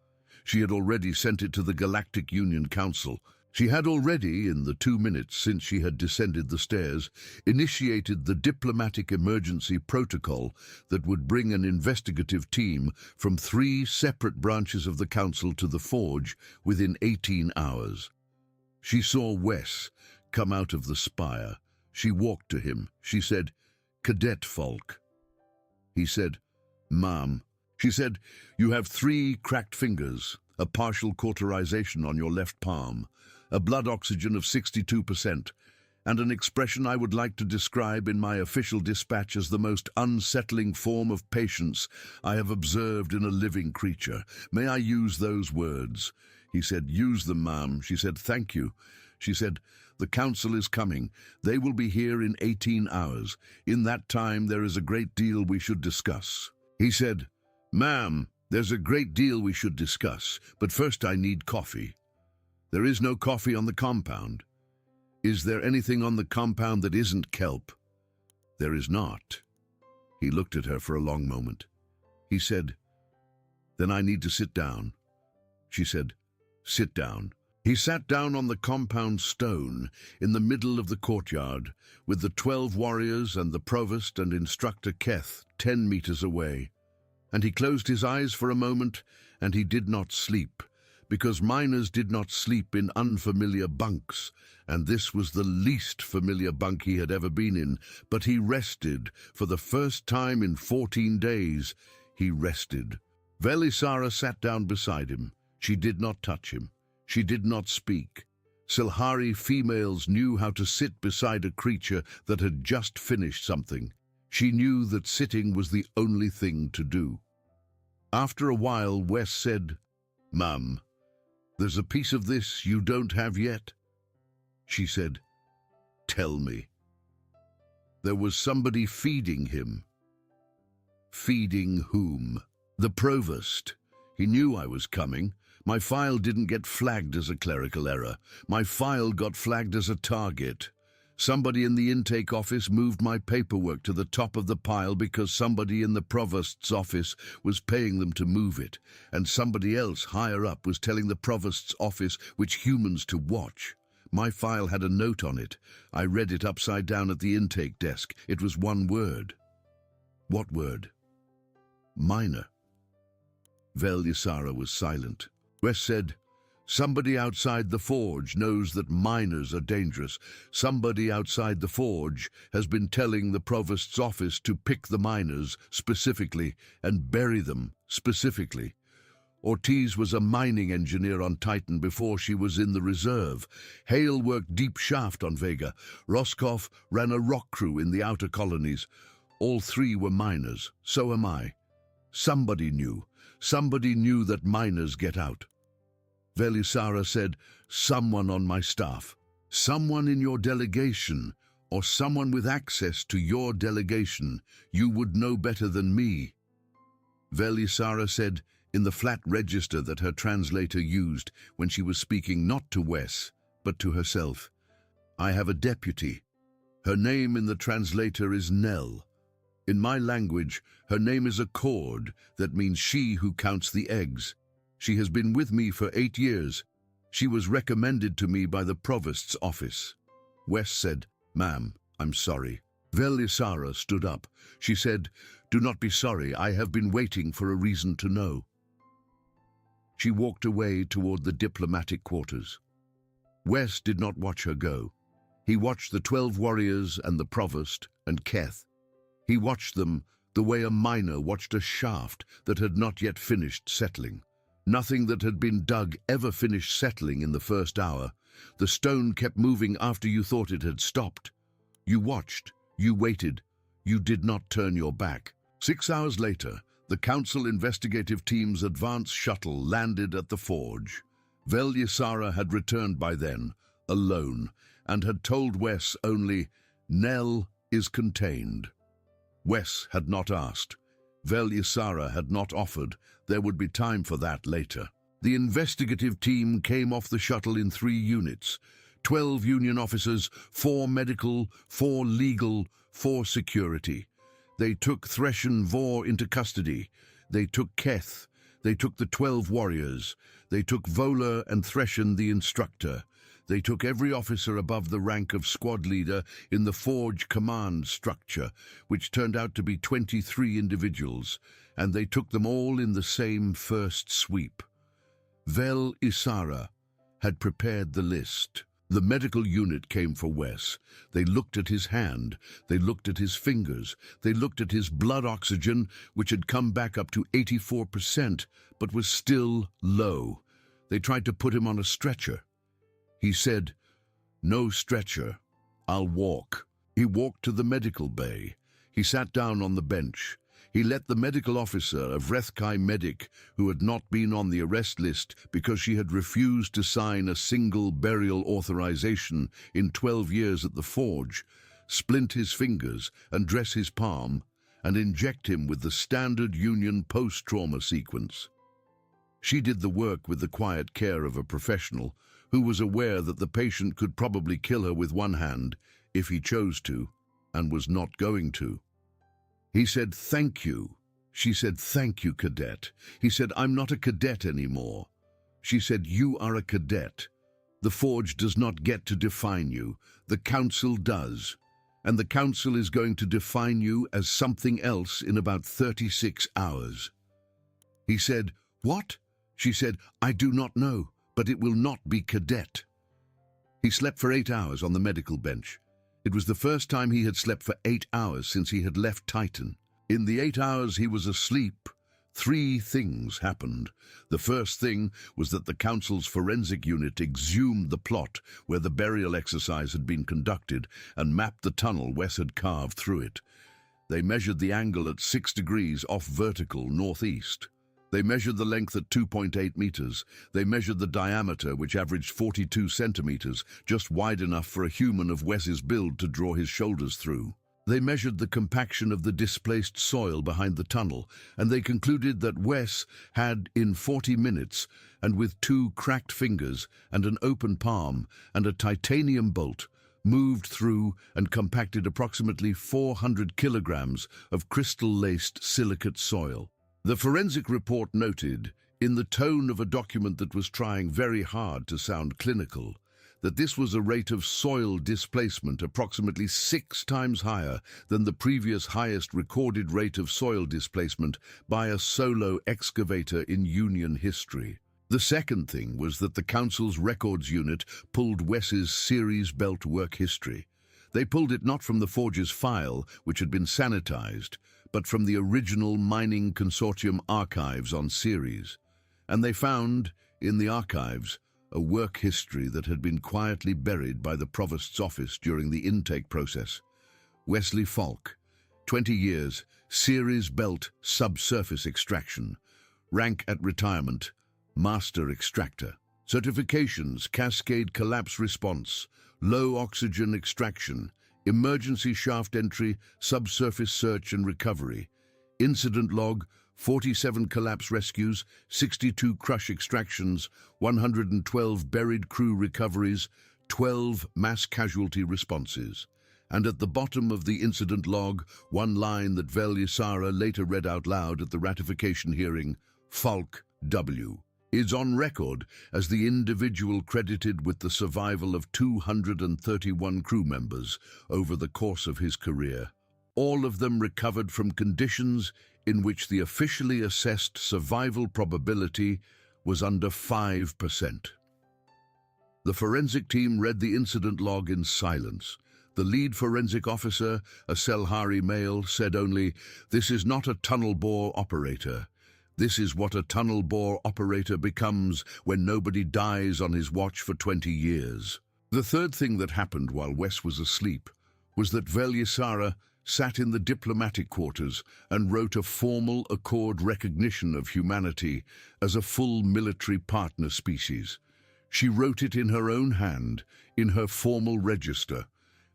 She had already sent it to the Galactic Union Council. She had already, in the 2 minutes since she had descended the stairs, initiated the diplomatic emergency protocol that would bring an investigative team from 3 separate branches of the Council to the Forge within 18 hours. She saw Wes come out of the spire. She walked to him. She said, "Cadet Falk." He said, "Ma'am." She said, "You have 3 cracked fingers, a partial cauterization on your left palm, a blood oxygen of 62%, and an expression I would like to describe in my official dispatch as the most unsettling form of patience I have observed in a living creature. May I use those words? He said, "Use them, ma'am." She said, "Thank you." She said, "The council is coming. They will be here in 18 hours. In that time, there is a great deal we should discuss." He said, "Ma'am, there's a great deal we should discuss, but first I need coffee." "There is no coffee on the compound." "Is there anything on the compound that isn't kelp?" "There is not." He looked at her for a long moment. He said, "Then I need to sit down." She said, "Sit down." He sat down on the compound stone in the middle of the courtyard with the 12 warriors and the provost and instructor Keth 10 meters away. And he closed his eyes for a moment, and he did not sleep, because miners did not sleep in unfamiliar bunks, and this was the least familiar bunk he had ever been in. But he rested. For the first time in 14 days, he rested. Velisara sat down beside him. She did not touch him. She did not speak. Silhari females knew how to sit beside a creature that had just finished something. She knew that sitting was the only thing to do. After a while, Wes said, "Mum, there's a piece of this you don't have yet." She said, "Tell me." There was somebody feeding him. Feeding whom? The provost. He knew I was coming. My file didn't get flagged as a clerical error. My file got flagged as a target. Somebody in the intake office moved my paperwork to the top of the pile because somebody in the provost's office was paying them to move it, and somebody else higher up was telling the provost's office which humans to watch. My file had a note on it. I read it upside down at the intake desk. It was one word. What word? Minor. Velisara was silent. Wes said, "Somebody outside the forge knows that miners are dangerous. Somebody outside the forge has been telling the provost's office to pick the miners specifically and bury them specifically. Ortiz was a mining engineer on Titan before she was in the reserve. Hale worked deep shaft on Vega. Roscoff ran a rock crew in the outer colonies. All 3 were miners. So am I. Somebody knew. Somebody knew that miners get out." Velisara said, "Someone on my staff. Someone in your delegation, or someone with access to your delegation. You would know better than me." Velisara said, in the flat register that her translator used when she was speaking not to Wes, but to herself, "I have a deputy. Her name in the translator is Nell. In my language, her name is a cord, that means she who counts the eggs. She has been with me for 8 years. She was recommended to me by the provost's office." Wes said, "Ma'am, I'm sorry." Velisara stood up. She said, "Do not be sorry. I have been waiting for a reason to know." She walked away toward the diplomatic quarters. Wes did not watch her go. He watched the 12 warriors and the provost and Keth. He watched them the way a miner watched a shaft that had not yet finished settling. Nothing that had been dug ever finished settling in the first hour. The stone kept moving after you thought it had stopped. You watched, you waited, you did not turn your back. 6 hours later, the council investigative team's advance shuttle landed at the forge. Velisara had returned by then, alone, and had told Wes only, "Nell is contained." Wes had not asked. Velisara had not offered. There would be time for that later. The investigative team came off the shuttle in 3 units. 12 Union officers, 4 medical, 4 legal, 4 security. They took Threshen Vor into custody. They took Keth. They took the 12 warriors. They took Vola and Threshen the instructor. They took every officer above the rank of squad leader in the Forge command structure, which turned out to be 23 individuals, and they took them all in the same first sweep. Velisara had prepared the list. The medical unit came for Wes. They looked at his hand. They looked at his fingers. They looked at his blood oxygen, which had come back up to 84%, but was still low. They tried to put him on a stretcher. He said, "No stretcher. I'll walk. He walked to the medical bay. He sat down on the bench. He let the medical officer, a Vrethkai medic who had not been on the arrest list because she had refused to sign a single burial authorization in 12 years at the forge, splint his fingers and dress his palm, and inject him with the standard Union post-trauma sequence. She did the work with the quiet care of a professional who was aware that the patient could probably kill her with one hand if he chose to, and was not going to. He said, "Thank you." She said, "Thank you, Cadet." He said, "I'm not a cadet anymore." She said, "You are a cadet. The forge does not get to define you. The council does. And the council is going to define you as something else in about 36 hours. He said, "What?" She said, "I do not know, but it will not be Cadet." He slept for 8 hours on the medical bench. It was the first time he had slept for 8 hours since he had left Titan. In the 8 hours he was asleep, 3 things happened. The first thing was that the council's forensic unit exhumed the plot where the burial exercise had been conducted and mapped the tunnel Wes had carved through it. They measured the angle at 6 degrees off vertical northeast. They measured the length at 2.8 meters. They measured the diameter, which averaged 42 centimeters, just wide enough for a human of Wes's build to draw his shoulders through. They measured the compaction of the displaced soil behind the tunnel, and they concluded that Wes had, in 40 minutes, and with 2 cracked fingers and an open palm and a titanium bolt, moved through and compacted approximately 400 kilograms of crystal-laced silicate soil. The forensic report noted, in the tone of a document that was trying very hard to sound clinical, that this was a rate of soil displacement approximately 6 times higher than the previous highest recorded rate of soil displacement by a solo excavator in Union history. The second thing was that the council's records unit pulled Wes's series belt work history. They pulled it not from the forge's file, which had been sanitized, but from the original Mining Consortium archives on Ceres. And they found, in the archives, a work history that had been quietly buried by the provost's office during the intake process. Wesley Falk, 20 years, Ceres belt subsurface extraction, rank at retirement, master extractor. Certifications: cascade collapse response, low oxygen extraction, emergency shaft entry, subsurface search and recovery. Incident log: 47 collapse rescues, 62 crush extractions, 112 buried crew recoveries, 12 mass casualty responses. And at the bottom of the incident log, one line that Velisara later read out loud at the ratification hearing: Falk W. is on record as the individual credited with the survival of 231 crew members over the course of his career. All of them recovered from conditions in which the officially assessed survival probability was under 5%. The forensic team read the incident log in silence. The lead forensic officer, a Selhari male, said only, "This is not a tunnel bore operator. This is what a tunnel bore operator becomes when nobody dies on his watch for 20 years. The third thing that happened while Wes was asleep was that Velisara sat in the diplomatic quarters and wrote a formal accord recognition of humanity as a full military partner species. She wrote it in her own hand, in her formal register,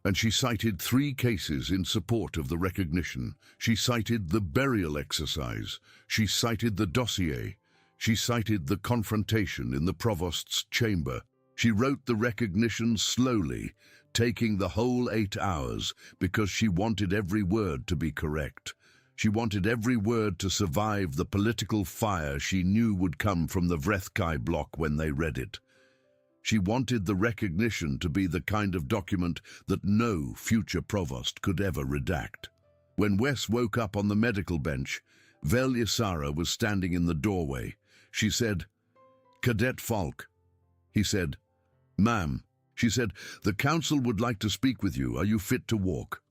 and she cited 3 cases in support of the recognition. She cited the burial exercise. She cited the dossier. She cited the confrontation in the provost's chamber. She wrote the recognition slowly, taking the whole 8 hours because she wanted every word to be correct. She wanted every word to survive the political fire she knew would come from the Vrethkai bloc when they read it. She wanted the recognition to be the kind of document that no future provost could ever redact. When Wes woke up on the medical bench, Velisara was standing in the doorway. She said, "Cadet Falk." He said, "Ma'am." She said, "The council would like to speak with you. Are you fit to walk?"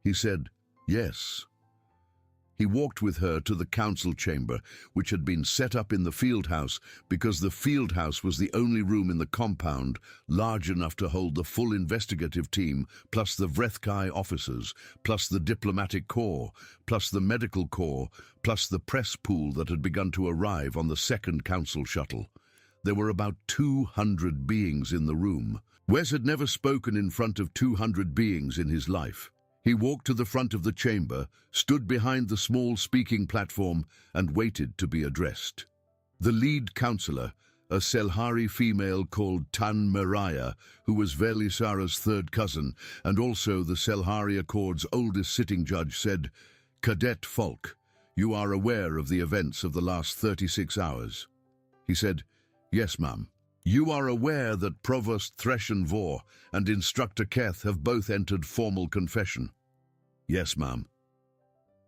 He said, "Yes." He walked with her to the council chamber, which had been set up in the field house because the field house was the only room in the compound large enough to hold the full investigative team, plus the Vrethkai officers, plus the diplomatic corps, plus the medical corps, plus the press pool that had begun to arrive on the second council shuttle. There were about 200 beings in the room. Wes had never spoken in front of 200 beings in his life. He walked to the front of the chamber, stood behind the small speaking platform, and waited to be addressed. The lead councillor, a Selhari female called Tan Miraya, who was Velisara's third cousin, and also the Selhari Accord's oldest sitting judge, said, "Cadet Falk, you are aware of the events of the last 36 hours. He said, "Yes, ma'am." "You are aware that Provost Threshenvor and Instructor Keth have both entered formal confession?" "Yes, ma'am."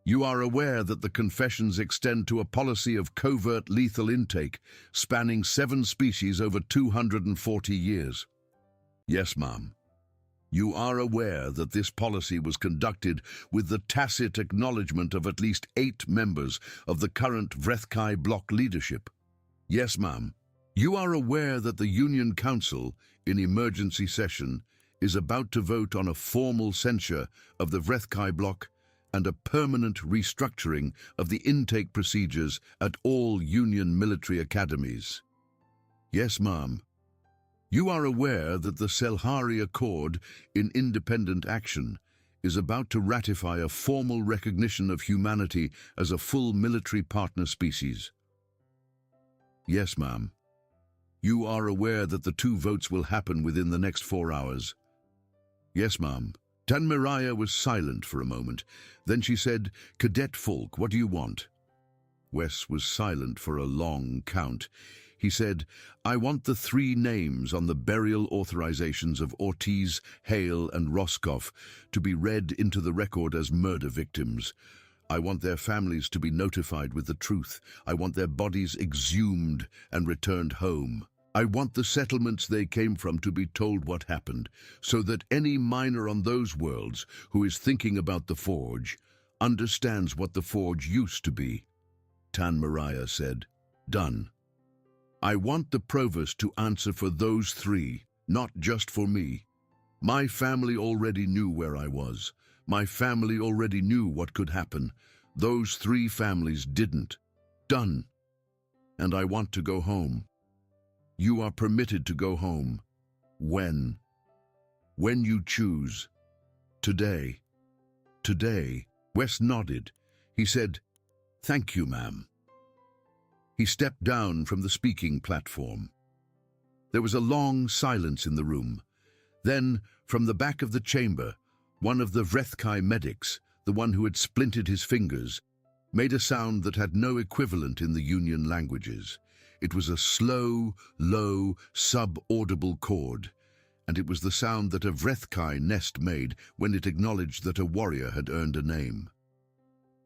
"You are aware that the confessions extend to a policy of covert lethal intake spanning 7 species over 240 years?" "Yes, ma'am." "You are aware that this policy was conducted with the tacit acknowledgement of at least 8 members of the current Vrethkai bloc leadership?" "Yes, ma'am." "You are aware that the Union Council, in emergency session, is about to vote on a formal censure of the Vrethkai bloc and a permanent restructuring of the intake procedures at all Union military academies?" "Yes, ma'am." "You are aware that the Selhari Accord, in independent action, is about to ratify a formal recognition of humanity as a full military partner species?" "Yes, ma'am." "You are aware that the 2 votes will happen within the next 4 hours?" "Yes, ma'am." Tan Miraya was silent for a moment. Then she said, "Cadet Falk, what do you want?" Wes was silent for a long count. He said, "I want the 3 names on the burial authorizations of Ortiz, Hale, and Roscoff to be read into the record as murder victims. I want their families to be notified with the truth. I want their bodies exhumed and returned home. I want the settlements they came from to be told what happened, so that any miner on those worlds who is thinking about the Forge understands what the Forge used to be." Tan Miraya said, "Done. I want the Provost to answer for those 3, not just for me. My family already knew where I was. My family already knew what could happen. Those 3 families didn't. Done. And I want to go home. You are permitted to go home. When? When you choose. Today. Today." Wes nodded. He said, "Thank you, ma'am." He stepped down from the speaking platform. There was a long silence in the room. Then, from the back of the chamber, one of the Vrethkai medics, the one who had splintered his fingers, made a sound that had no equivalent in the Union languages. It was a slow, low, sub-audible chord, and it was the sound that a Vrethkai nest made when it acknowledged that a warrior had earned a name.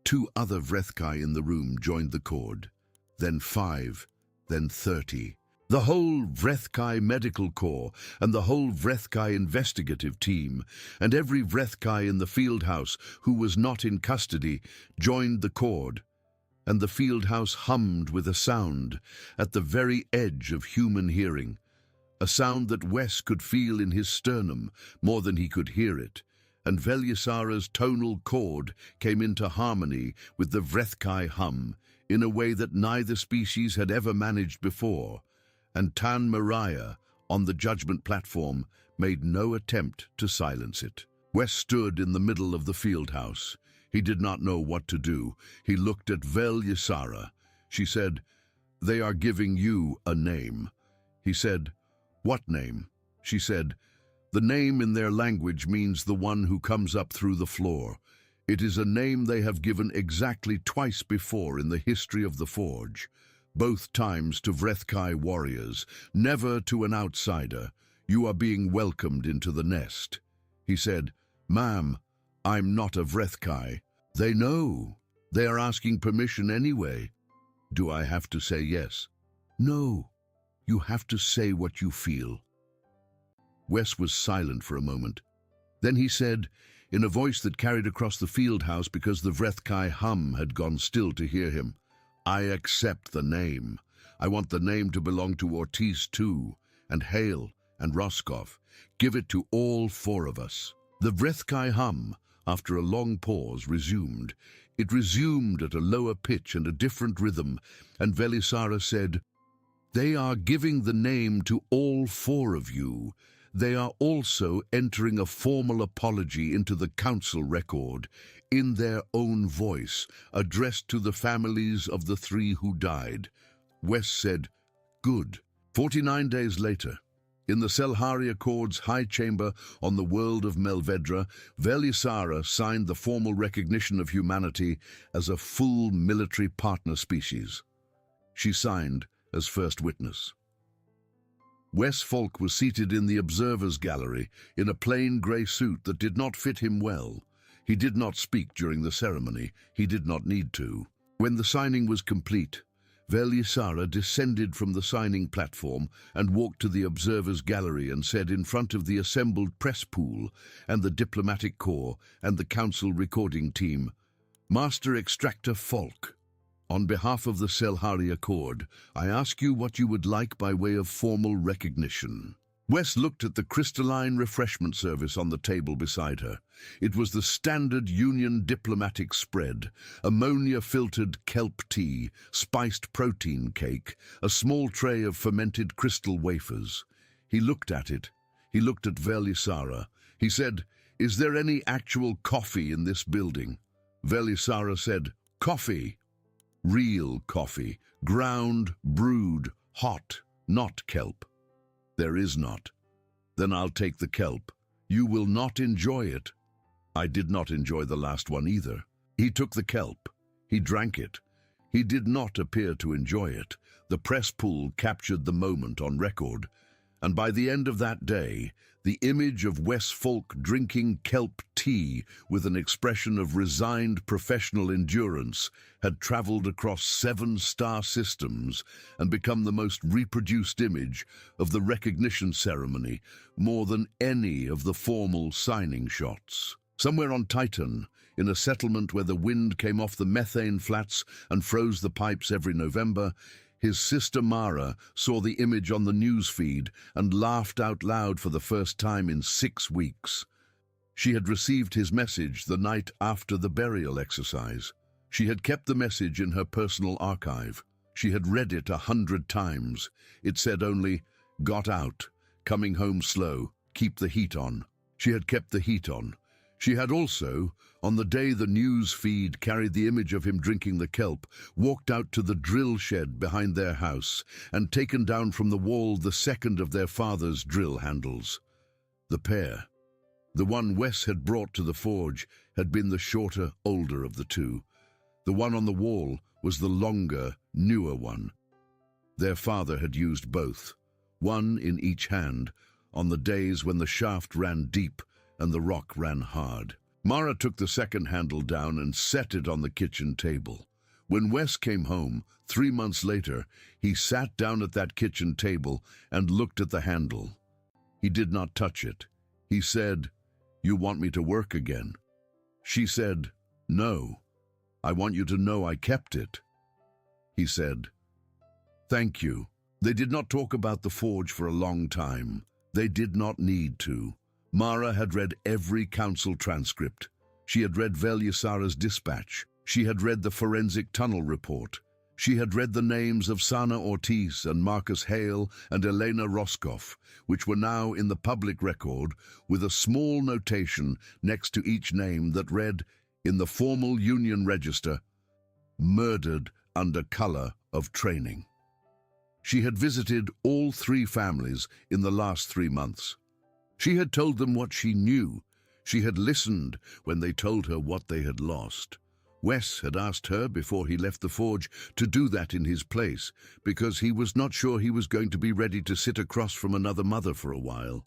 2 other Vrethkai in the room joined the chord, then 5, then 30. The whole Vrethkai Medical Corps and the whole Vrethkai investigative team and every Vrethkai in the field house who was not in custody joined the chord, and the field house hummed with a sound at the very edge of human hearing, a sound that Wes could feel in his sternum more than he could hear it, and Velisara's tonal chord came into harmony with the Vrethkai hum in a way that neither species had ever managed before, and Tan Miraya, on the judgment platform, made no attempt to silence it. Wes stood in the middle of the field house. He did not know what to do. He looked at Velisara. She said, "They are giving you a name." He said, "What name?" She said, "The name in their language means the one who comes up through the floor. It is a name they have given exactly twice before in the history of the Forge, both times to Vrethkai warriors, never to an outsider. You are being welcomed into the nest." He said, "Ma'am, I'm not a Vrethkai." "They know. They are asking permission anyway." "Do I have to say yes?" "No. You have to say what you feel." Wes was silent for a moment. Then he said, in a voice that carried across the field house because the Vrethkai hum had gone still to hear him. "I accept the name. I want the name to belong to Ortiz too, and Hale, and Roscoff. Give it to all four of us." The Vrethkai hum, after a long pause, resumed. It resumed at a lower pitch and a different rhythm, and Velisara said, "They are giving the name to all four of you. They are also entering a formal apology into the council record, in their own voice, addressed to the families of the three who died." Wes said, "Good." 49 days later, in the Selhari Accord's High Chamber on the world of Melvedra, Velisara signed the formal recognition of humanity as a full military partner species. She signed as first witness. Wes Folk was seated in the observer's gallery in a plain grey suit that did not fit him well. He did not speak during the ceremony. He did not need to. When the signing was complete, Velisara descended from the signing platform and walked to the observer's gallery and said in front of the assembled press pool and the diplomatic corps and the council recording team, "Master Extractor Folk, on behalf of the Selhari Accord, I ask you what you would like by way of formal recognition." Wes looked at the crystalline refreshment service on the table beside her. It was the standard Union diplomatic spread: ammonia-filtered kelp tea, spiced protein cake, a small tray of fermented crystal wafers. He looked at it. He looked at Velisara. He said, "Is there any actual coffee in this building?" Velisara said, "Coffee. Real coffee, ground, brewed, hot, not kelp." "There is not." "Then I'll take the kelp. You will not enjoy it." I did not enjoy the last one either. He took the kelp. He drank it. He did not appear to enjoy it. The press pool captured the moment on record. And by the end of that day, the image of Wes Folk drinking kelp tea with an expression of resigned professional endurance had traveled across 7 star systems and become the most reproduced image of the recognition ceremony, more than any of the formal signing shots. Somewhere on Titan, in a settlement where the wind came off the methane flats and froze the pipes every November, his sister Mara saw the image on the news feed and laughed out loud for the first time in 6 weeks. She had received his message the night after the burial exercise. She had kept the message in her personal archive. She had read it 100 times. It said only, "Got out, coming home slow, keep the heat on." She had kept the heat on. She had also, on the day the news feed carried the image of him drinking the kelp, walked out to the drill shed behind their house and taken down from the wall the second of their father's drill handles. The pair, the one Wes had brought to the forge, had been the shorter, older of the two. The one on the wall was the longer, newer one. Their father had used both, one in each hand, on the days when the shaft ran deep and the rock ran hard. Mara took the second handle down and set it on the kitchen table. When Wes came home, 3 months later, he sat down at that kitchen table and looked at the handle. He did not touch it. He said, "You want me to work again?" She said, "No, I want you to know I kept it." He said, "Thank you." They did not talk about the forge for a long time. They did not need to. Mara had read every council transcript. She had read Velisara's dispatch. She had read the forensic tunnel report. She had read the names of Sana Ortiz and Marcus Hale and Elena Roscoff, which were now in the public record, with a small notation next to each name that read, in the formal union register, "Murdered under color of training." She had visited all 3 families in the last 3 months. She had told them what she knew. She had listened when they told her what they had lost. Wes had asked her before he left the forge to do that in his place, because he was not sure he was going to be ready to sit across from another mother for a while.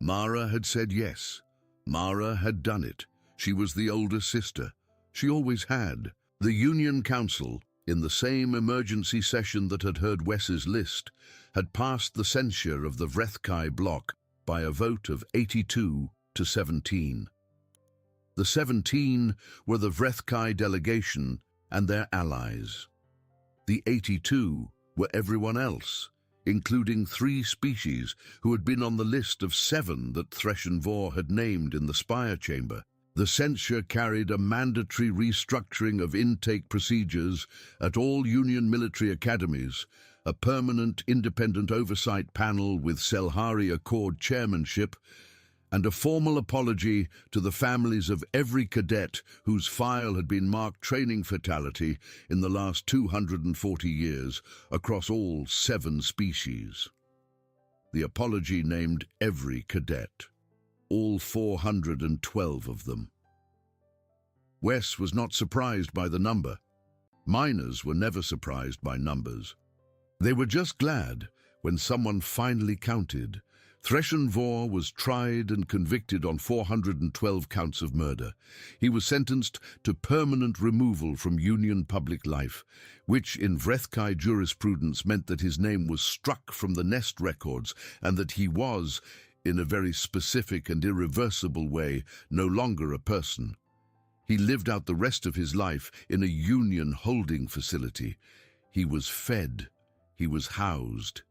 Mara had said yes. Mara had done it. She was the older sister. She always had. The Union Council, in the same emergency session that had heard Wes's list, had passed the censure of the Vrethkai block by a vote of 82 to 17. The 17 were the Vrethkai delegation and their allies. The 82 were everyone else, including 3 species who had been on the list of 7 that Threshen Vor had named in the Spire Chamber. The censure carried a mandatory restructuring of intake procedures at all Union military academies, a permanent independent oversight panel with Selhari Accord chairmanship, and a formal apology to the families of every cadet whose file had been marked training fatality in the last 240 years across all 7 species. The apology named every cadet, all 412 of them. Wes was not surprised by the number. Miners were never surprised by numbers. They were just glad when someone finally counted. Threshen Vor was tried and convicted on 412 counts of murder. He was sentenced to permanent removal from Union public life, which in Vrethkai jurisprudence meant that his name was struck from the Nest records and that he was, in a very specific and irreversible way, no longer a person. He lived out the rest of his life in a Union holding facility. He was fed. He was housed.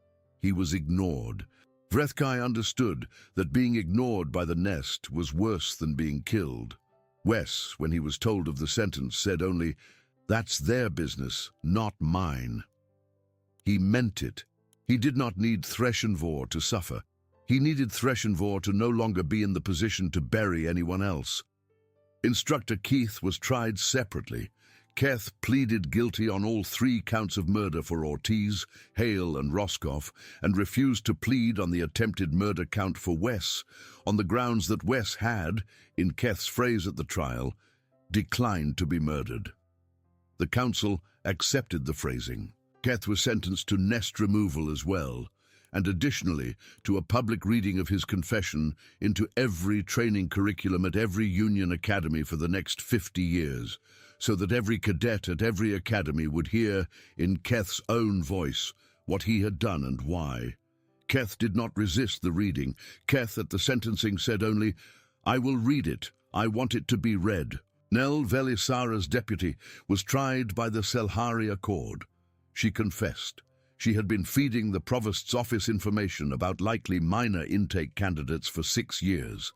He was ignored. Vrethkai understood that being ignored by the Nest was worse than being killed. Wes, when he was told of the sentence, said only, "That's their business, not mine." He meant it. He did not need Threshen Vor to suffer. He needed Threshen Vor to no longer be in the position to bury anyone else. Instructor Keith was tried separately. Keth pleaded guilty on all 3 counts of murder for Ortiz, Hale, and Roscoff, and refused to plead on the attempted murder count for Wes, on the grounds that Wes had, in Keth's phrase at the trial, declined to be murdered. The council accepted the phrasing. Keth was sentenced to Nest removal as well, and additionally to a public reading of his confession into every training curriculum at every Union academy for the next 50 years, so that every cadet at every academy would hear, in Keth's own voice, what he had done and why. Keth did not resist the reading. Keth at the sentencing said only, "I will read it. I want it to be read." Nell Velisara's deputy was tried by the Selhari Accord. She confessed. She had been feeding the provost's office information about likely minor intake candidates for 6 years.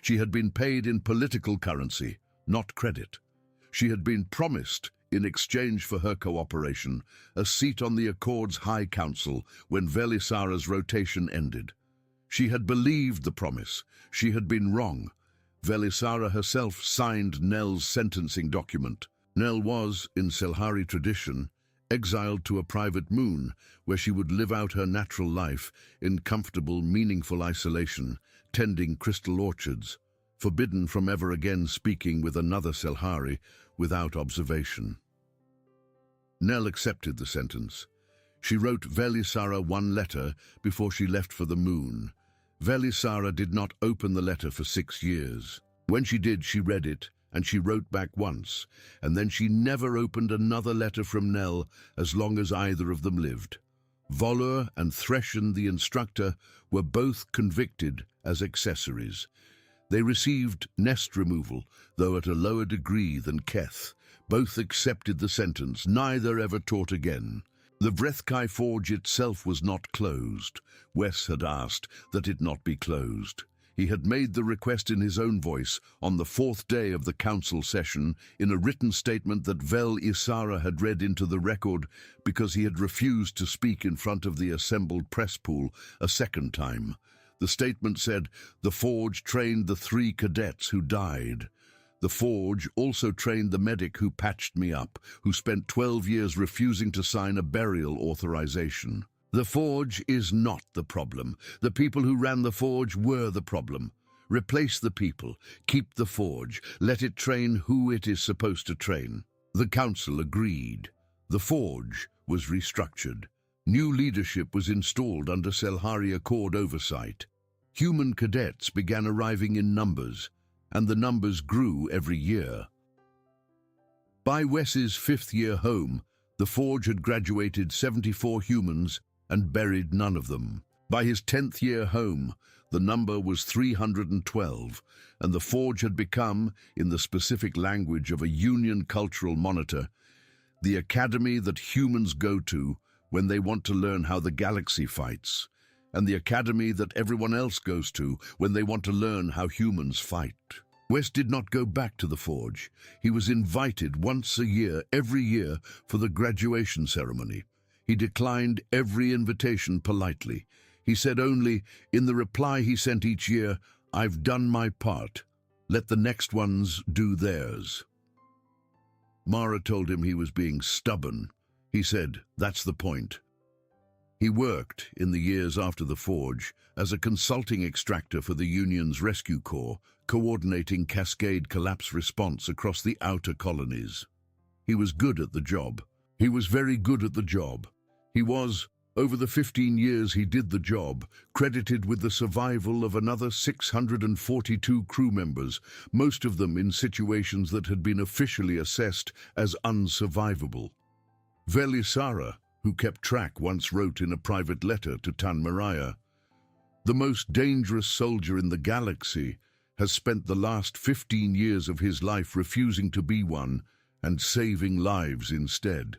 She had been paid in political currency, not credit. She had been promised, in exchange for her cooperation, a seat on the Accord's High Council when Velisara's rotation ended. She had believed the promise. She had been wrong. Velisara herself signed Nell's sentencing document. Nell was, in Selhari tradition, exiled to a private moon where she would live out her natural life in comfortable, meaningful isolation, tending crystal orchards, forbidden from ever again speaking with another Selhari without observation. Nell accepted the sentence. She wrote Velisara 1 letter before she left for the moon. Velisara did not open the letter for 6 years. When she did, she read it, and she wrote back once, and then she never opened another letter from Nell as long as either of them lived. Volur and Threshen, the instructor, were both convicted as accessories. They received Nest removal, though at a lower degree than Keth. Both accepted the sentence, neither ever taught again. The Vrethkai Forge itself was not closed. Wes had asked that it not be closed. He had made the request in his own voice on the 4th day of the council session in a written statement that Vel Isara had read into the record because he had refused to speak in front of the assembled press pool a second time. The statement said, "The Forge trained the 3 cadets who died. The Forge also trained the medic who patched me up, who spent 12 years refusing to sign a burial authorization. The Forge is not the problem. The people who ran the Forge were the problem. Replace the people. Keep the Forge. Let it train who it is supposed to train." The council agreed. The Forge was restructured. New leadership was installed under Selhari Accord oversight. Human cadets began arriving in numbers, and the numbers grew every year. By Wes's 5th year home, the Forge had graduated 74 humans and buried none of them. By his 10th year home, the number was 312, and the forge had become, in the specific language of a Union cultural monitor, the academy that humans go to when they want to learn how the galaxy fights, and the academy that everyone else goes to when they want to learn how humans fight. Wes did not go back to the forge. He was invited once a year, every year, for the graduation ceremony. He declined every invitation politely. He said only, in the reply he sent each year, "I've done my part. Let the next ones do theirs." Mara told him he was being stubborn. He said, "That's the point." He worked, in the years after the forge, as a consulting extractor for the Union's Rescue Corps, coordinating cascade collapse response across the outer colonies. He was good at the job. He was very good at the job. He was, over the 15 years he did the job, credited with the survival of another 642 crew members, most of them in situations that had been officially assessed as unsurvivable. Velisara, who kept track, once wrote in a private letter to Tan Mariah, "The most dangerous soldier in the galaxy has spent the last 15 years of his life refusing to be one and saving lives instead."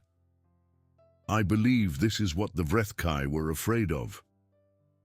I believe this is what the Vrethkai were afraid of.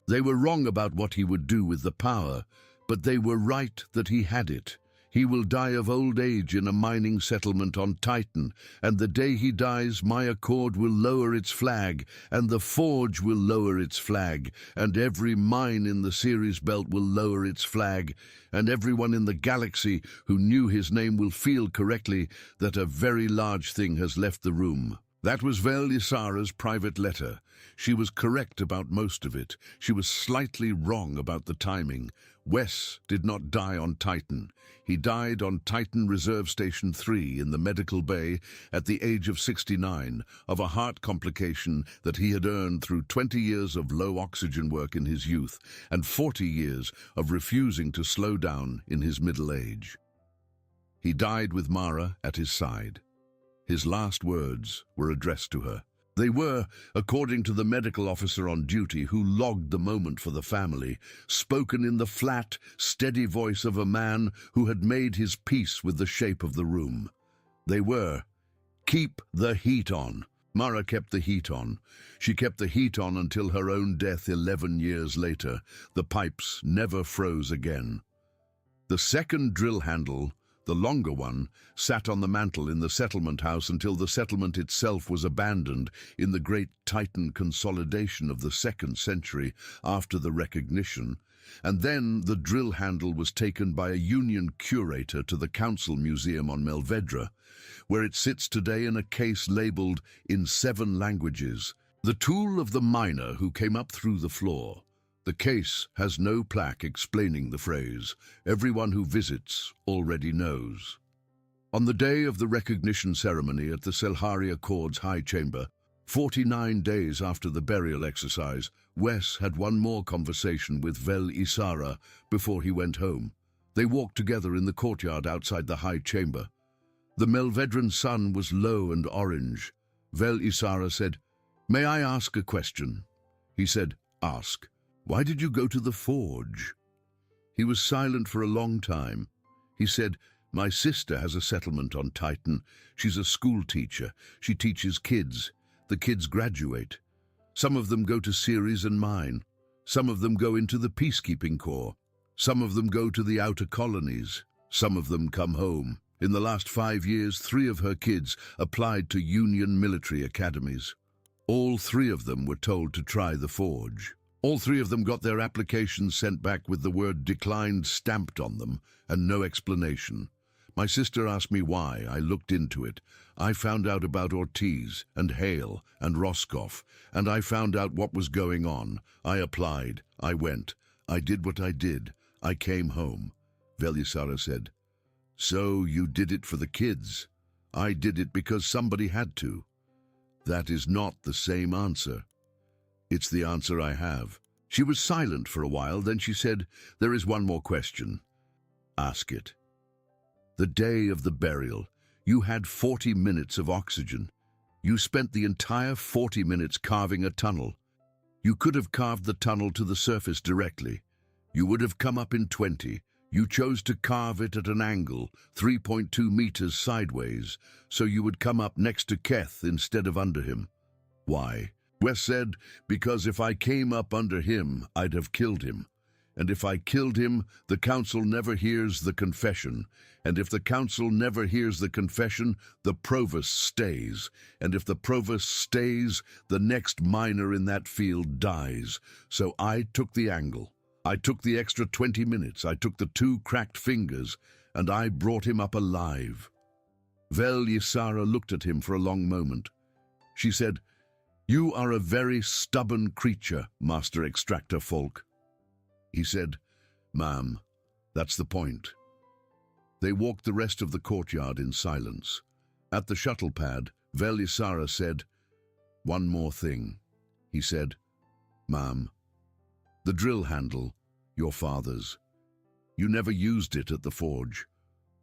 They were wrong about what he would do with the power, but they were right that he had it. He will die of old age in a mining settlement on Titan, and the day he dies, my Accord will lower its flag, and the Forge will lower its flag, and every mine in the Ceres Belt will lower its flag, and everyone in the galaxy who knew his name will feel correctly that a very large thing has left the room. That was Velisara's private letter. She was correct about most of it. She was slightly wrong about the timing. Wes did not die on Titan. He died on Titan Reserve Station 3 in the medical bay at the age of 69 of a heart complication that he had earned through 20 years of low oxygen work in his youth and 40 years of refusing to slow down in his middle age. He died with Mara at his side. His last words were addressed to her. They were, according to the medical officer on duty who logged the moment for the family, spoken in the flat, steady voice of a man who had made his peace with the shape of the room. They were, "Keep the heat on." Mara kept the heat on. She kept the heat on until her own death 11 years later. The pipes never froze again. The second drill handle, the longer one, sat on the mantel in the settlement house until the settlement itself was abandoned in the great Titan consolidation of the 2nd century after the recognition, and then the drill handle was taken by a Union curator to the Council Museum on Melvedra, where it sits today in a case labeled in 7 languages, "The tool of the miner who came up through the floor." The case has no plaque explaining the phrase. Everyone who visits already knows. On the day of the recognition ceremony at the Selhari Accord's High Chamber, 49 days after the burial exercise, Wes had one more conversation with Velisara before he went home. They walked together in the courtyard outside the High Chamber. The Melvedran sun was low and orange. Velisara said, "May I ask a question?" He said, "Ask." "Why did you go to the forge?" He was silent for a long time. He said, "My sister has a settlement on Titan. She's a school teacher. She teaches kids. The kids graduate. Some of them go to Ceres and mine. Some of them go into the peacekeeping corps. Some of them go to the outer colonies. Some of them come home. In the last 5 years, 3 of her kids applied to Union military academies. All 3 of them were told to try the forge. All 3 of them got their applications sent back with the word declined stamped on them and no explanation. My sister asked me why. I looked into it. I found out about Ortiz and Hale and Roscoff, and I found out what was going on. I applied. I went. I did what I did. I came home." Velisara said, "So you did it for the kids. I did it because somebody had to." "That is not the same answer." "It's the answer I have." She was silent for a while, then she said, "There is one more question." "Ask it." "The day of the burial, you had 40 minutes of oxygen. You spent the entire 40 minutes carving a tunnel. You could have carved the tunnel to the surface directly. You would have come up in 20. You chose to carve it at an angle, 3.2 meters sideways, so you would come up next to Keth instead of under him. Why? Wes said, because if I came up under him, I'd have killed him. And if I killed him, the council never hears the confession. And if the council never hears the confession, the provost stays. And if the provost stays, the next miner in that field dies. So I took the angle. I took the extra 20 minutes. I took the 2 cracked fingers, and I brought him up alive. Vel Ysara looked at him for a long moment. She said, "You are a very stubborn creature, Master Extractor Folk." He said, "Ma'am, that's the point." They walked the rest of the courtyard in silence. At the shuttle pad, Vel Ysara said, "One more thing." He said, "Ma'am, the drill handle, your father's. You never used it at the forge.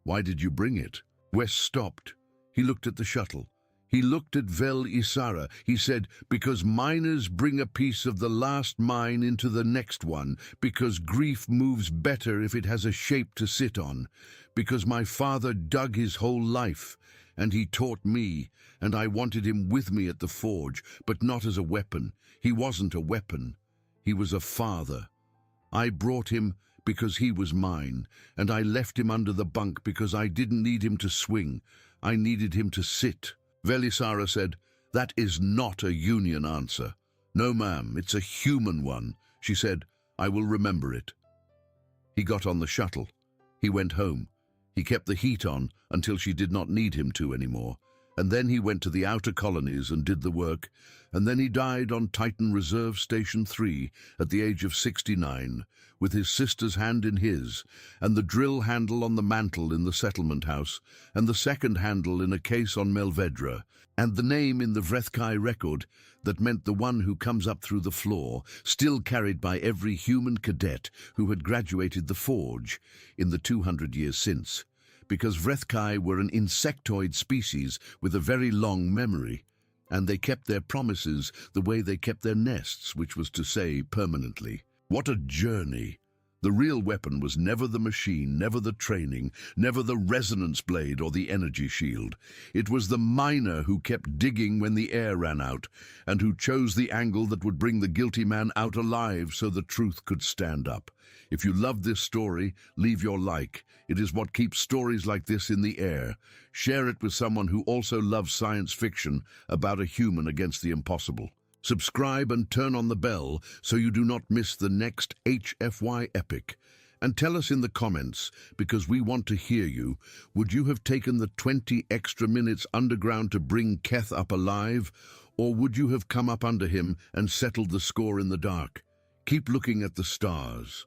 Why did you bring it?" Wes stopped. He looked at the shuttle. He looked at Vel Ysara. He said, "Because miners bring a piece of the last mine into the next one, because grief moves better if it has a shape to sit on, because my father dug his whole life, and he taught me, and I wanted him with me at the forge, but not as a weapon. He wasn't a weapon. He was a father. I brought him because he was mine, and I left him under the bunk because I didn't need him to swing. I needed him to sit." Vel Ysara said, "That is not a union answer." "No, ma'am, it's a human one." She said, "I will remember it." He got on the shuttle. He went home. He kept the heat on until she did not need him to anymore. And then he went to the outer colonies and did the work. And then he died on Titan Reserve Station 3 at the age of 69, with his sister's hand in his, and the drill handle on the mantle in the settlement house, and the second handle in a case on Melvedra, and the name in the Vrethkai record that meant the one who comes up through the floor, still carried by every human cadet who had graduated the forge in the 200 years since. Because Vrethkai were an insectoid species with a very long memory, and they kept their promises the way they kept their nests, which was to say, permanently. What a journey! The real weapon was never the machine, never the training, never the resonance blade or the energy shield. It was the miner who kept digging when the air ran out, and who chose the angle that would bring the guilty man out alive so the truth could stand up. If you love this story, leave your like. It is what keeps stories like this in the air. Share it with someone who also loves science fiction about a human against the impossible. Subscribe and turn on the bell so you do not miss the next HFY epic. And tell us in the comments, because we want to hear you, would you have taken the 20 extra minutes underground to bring Keth up alive, or would you have come up under him and settled the score in the dark? Keep looking at the stars.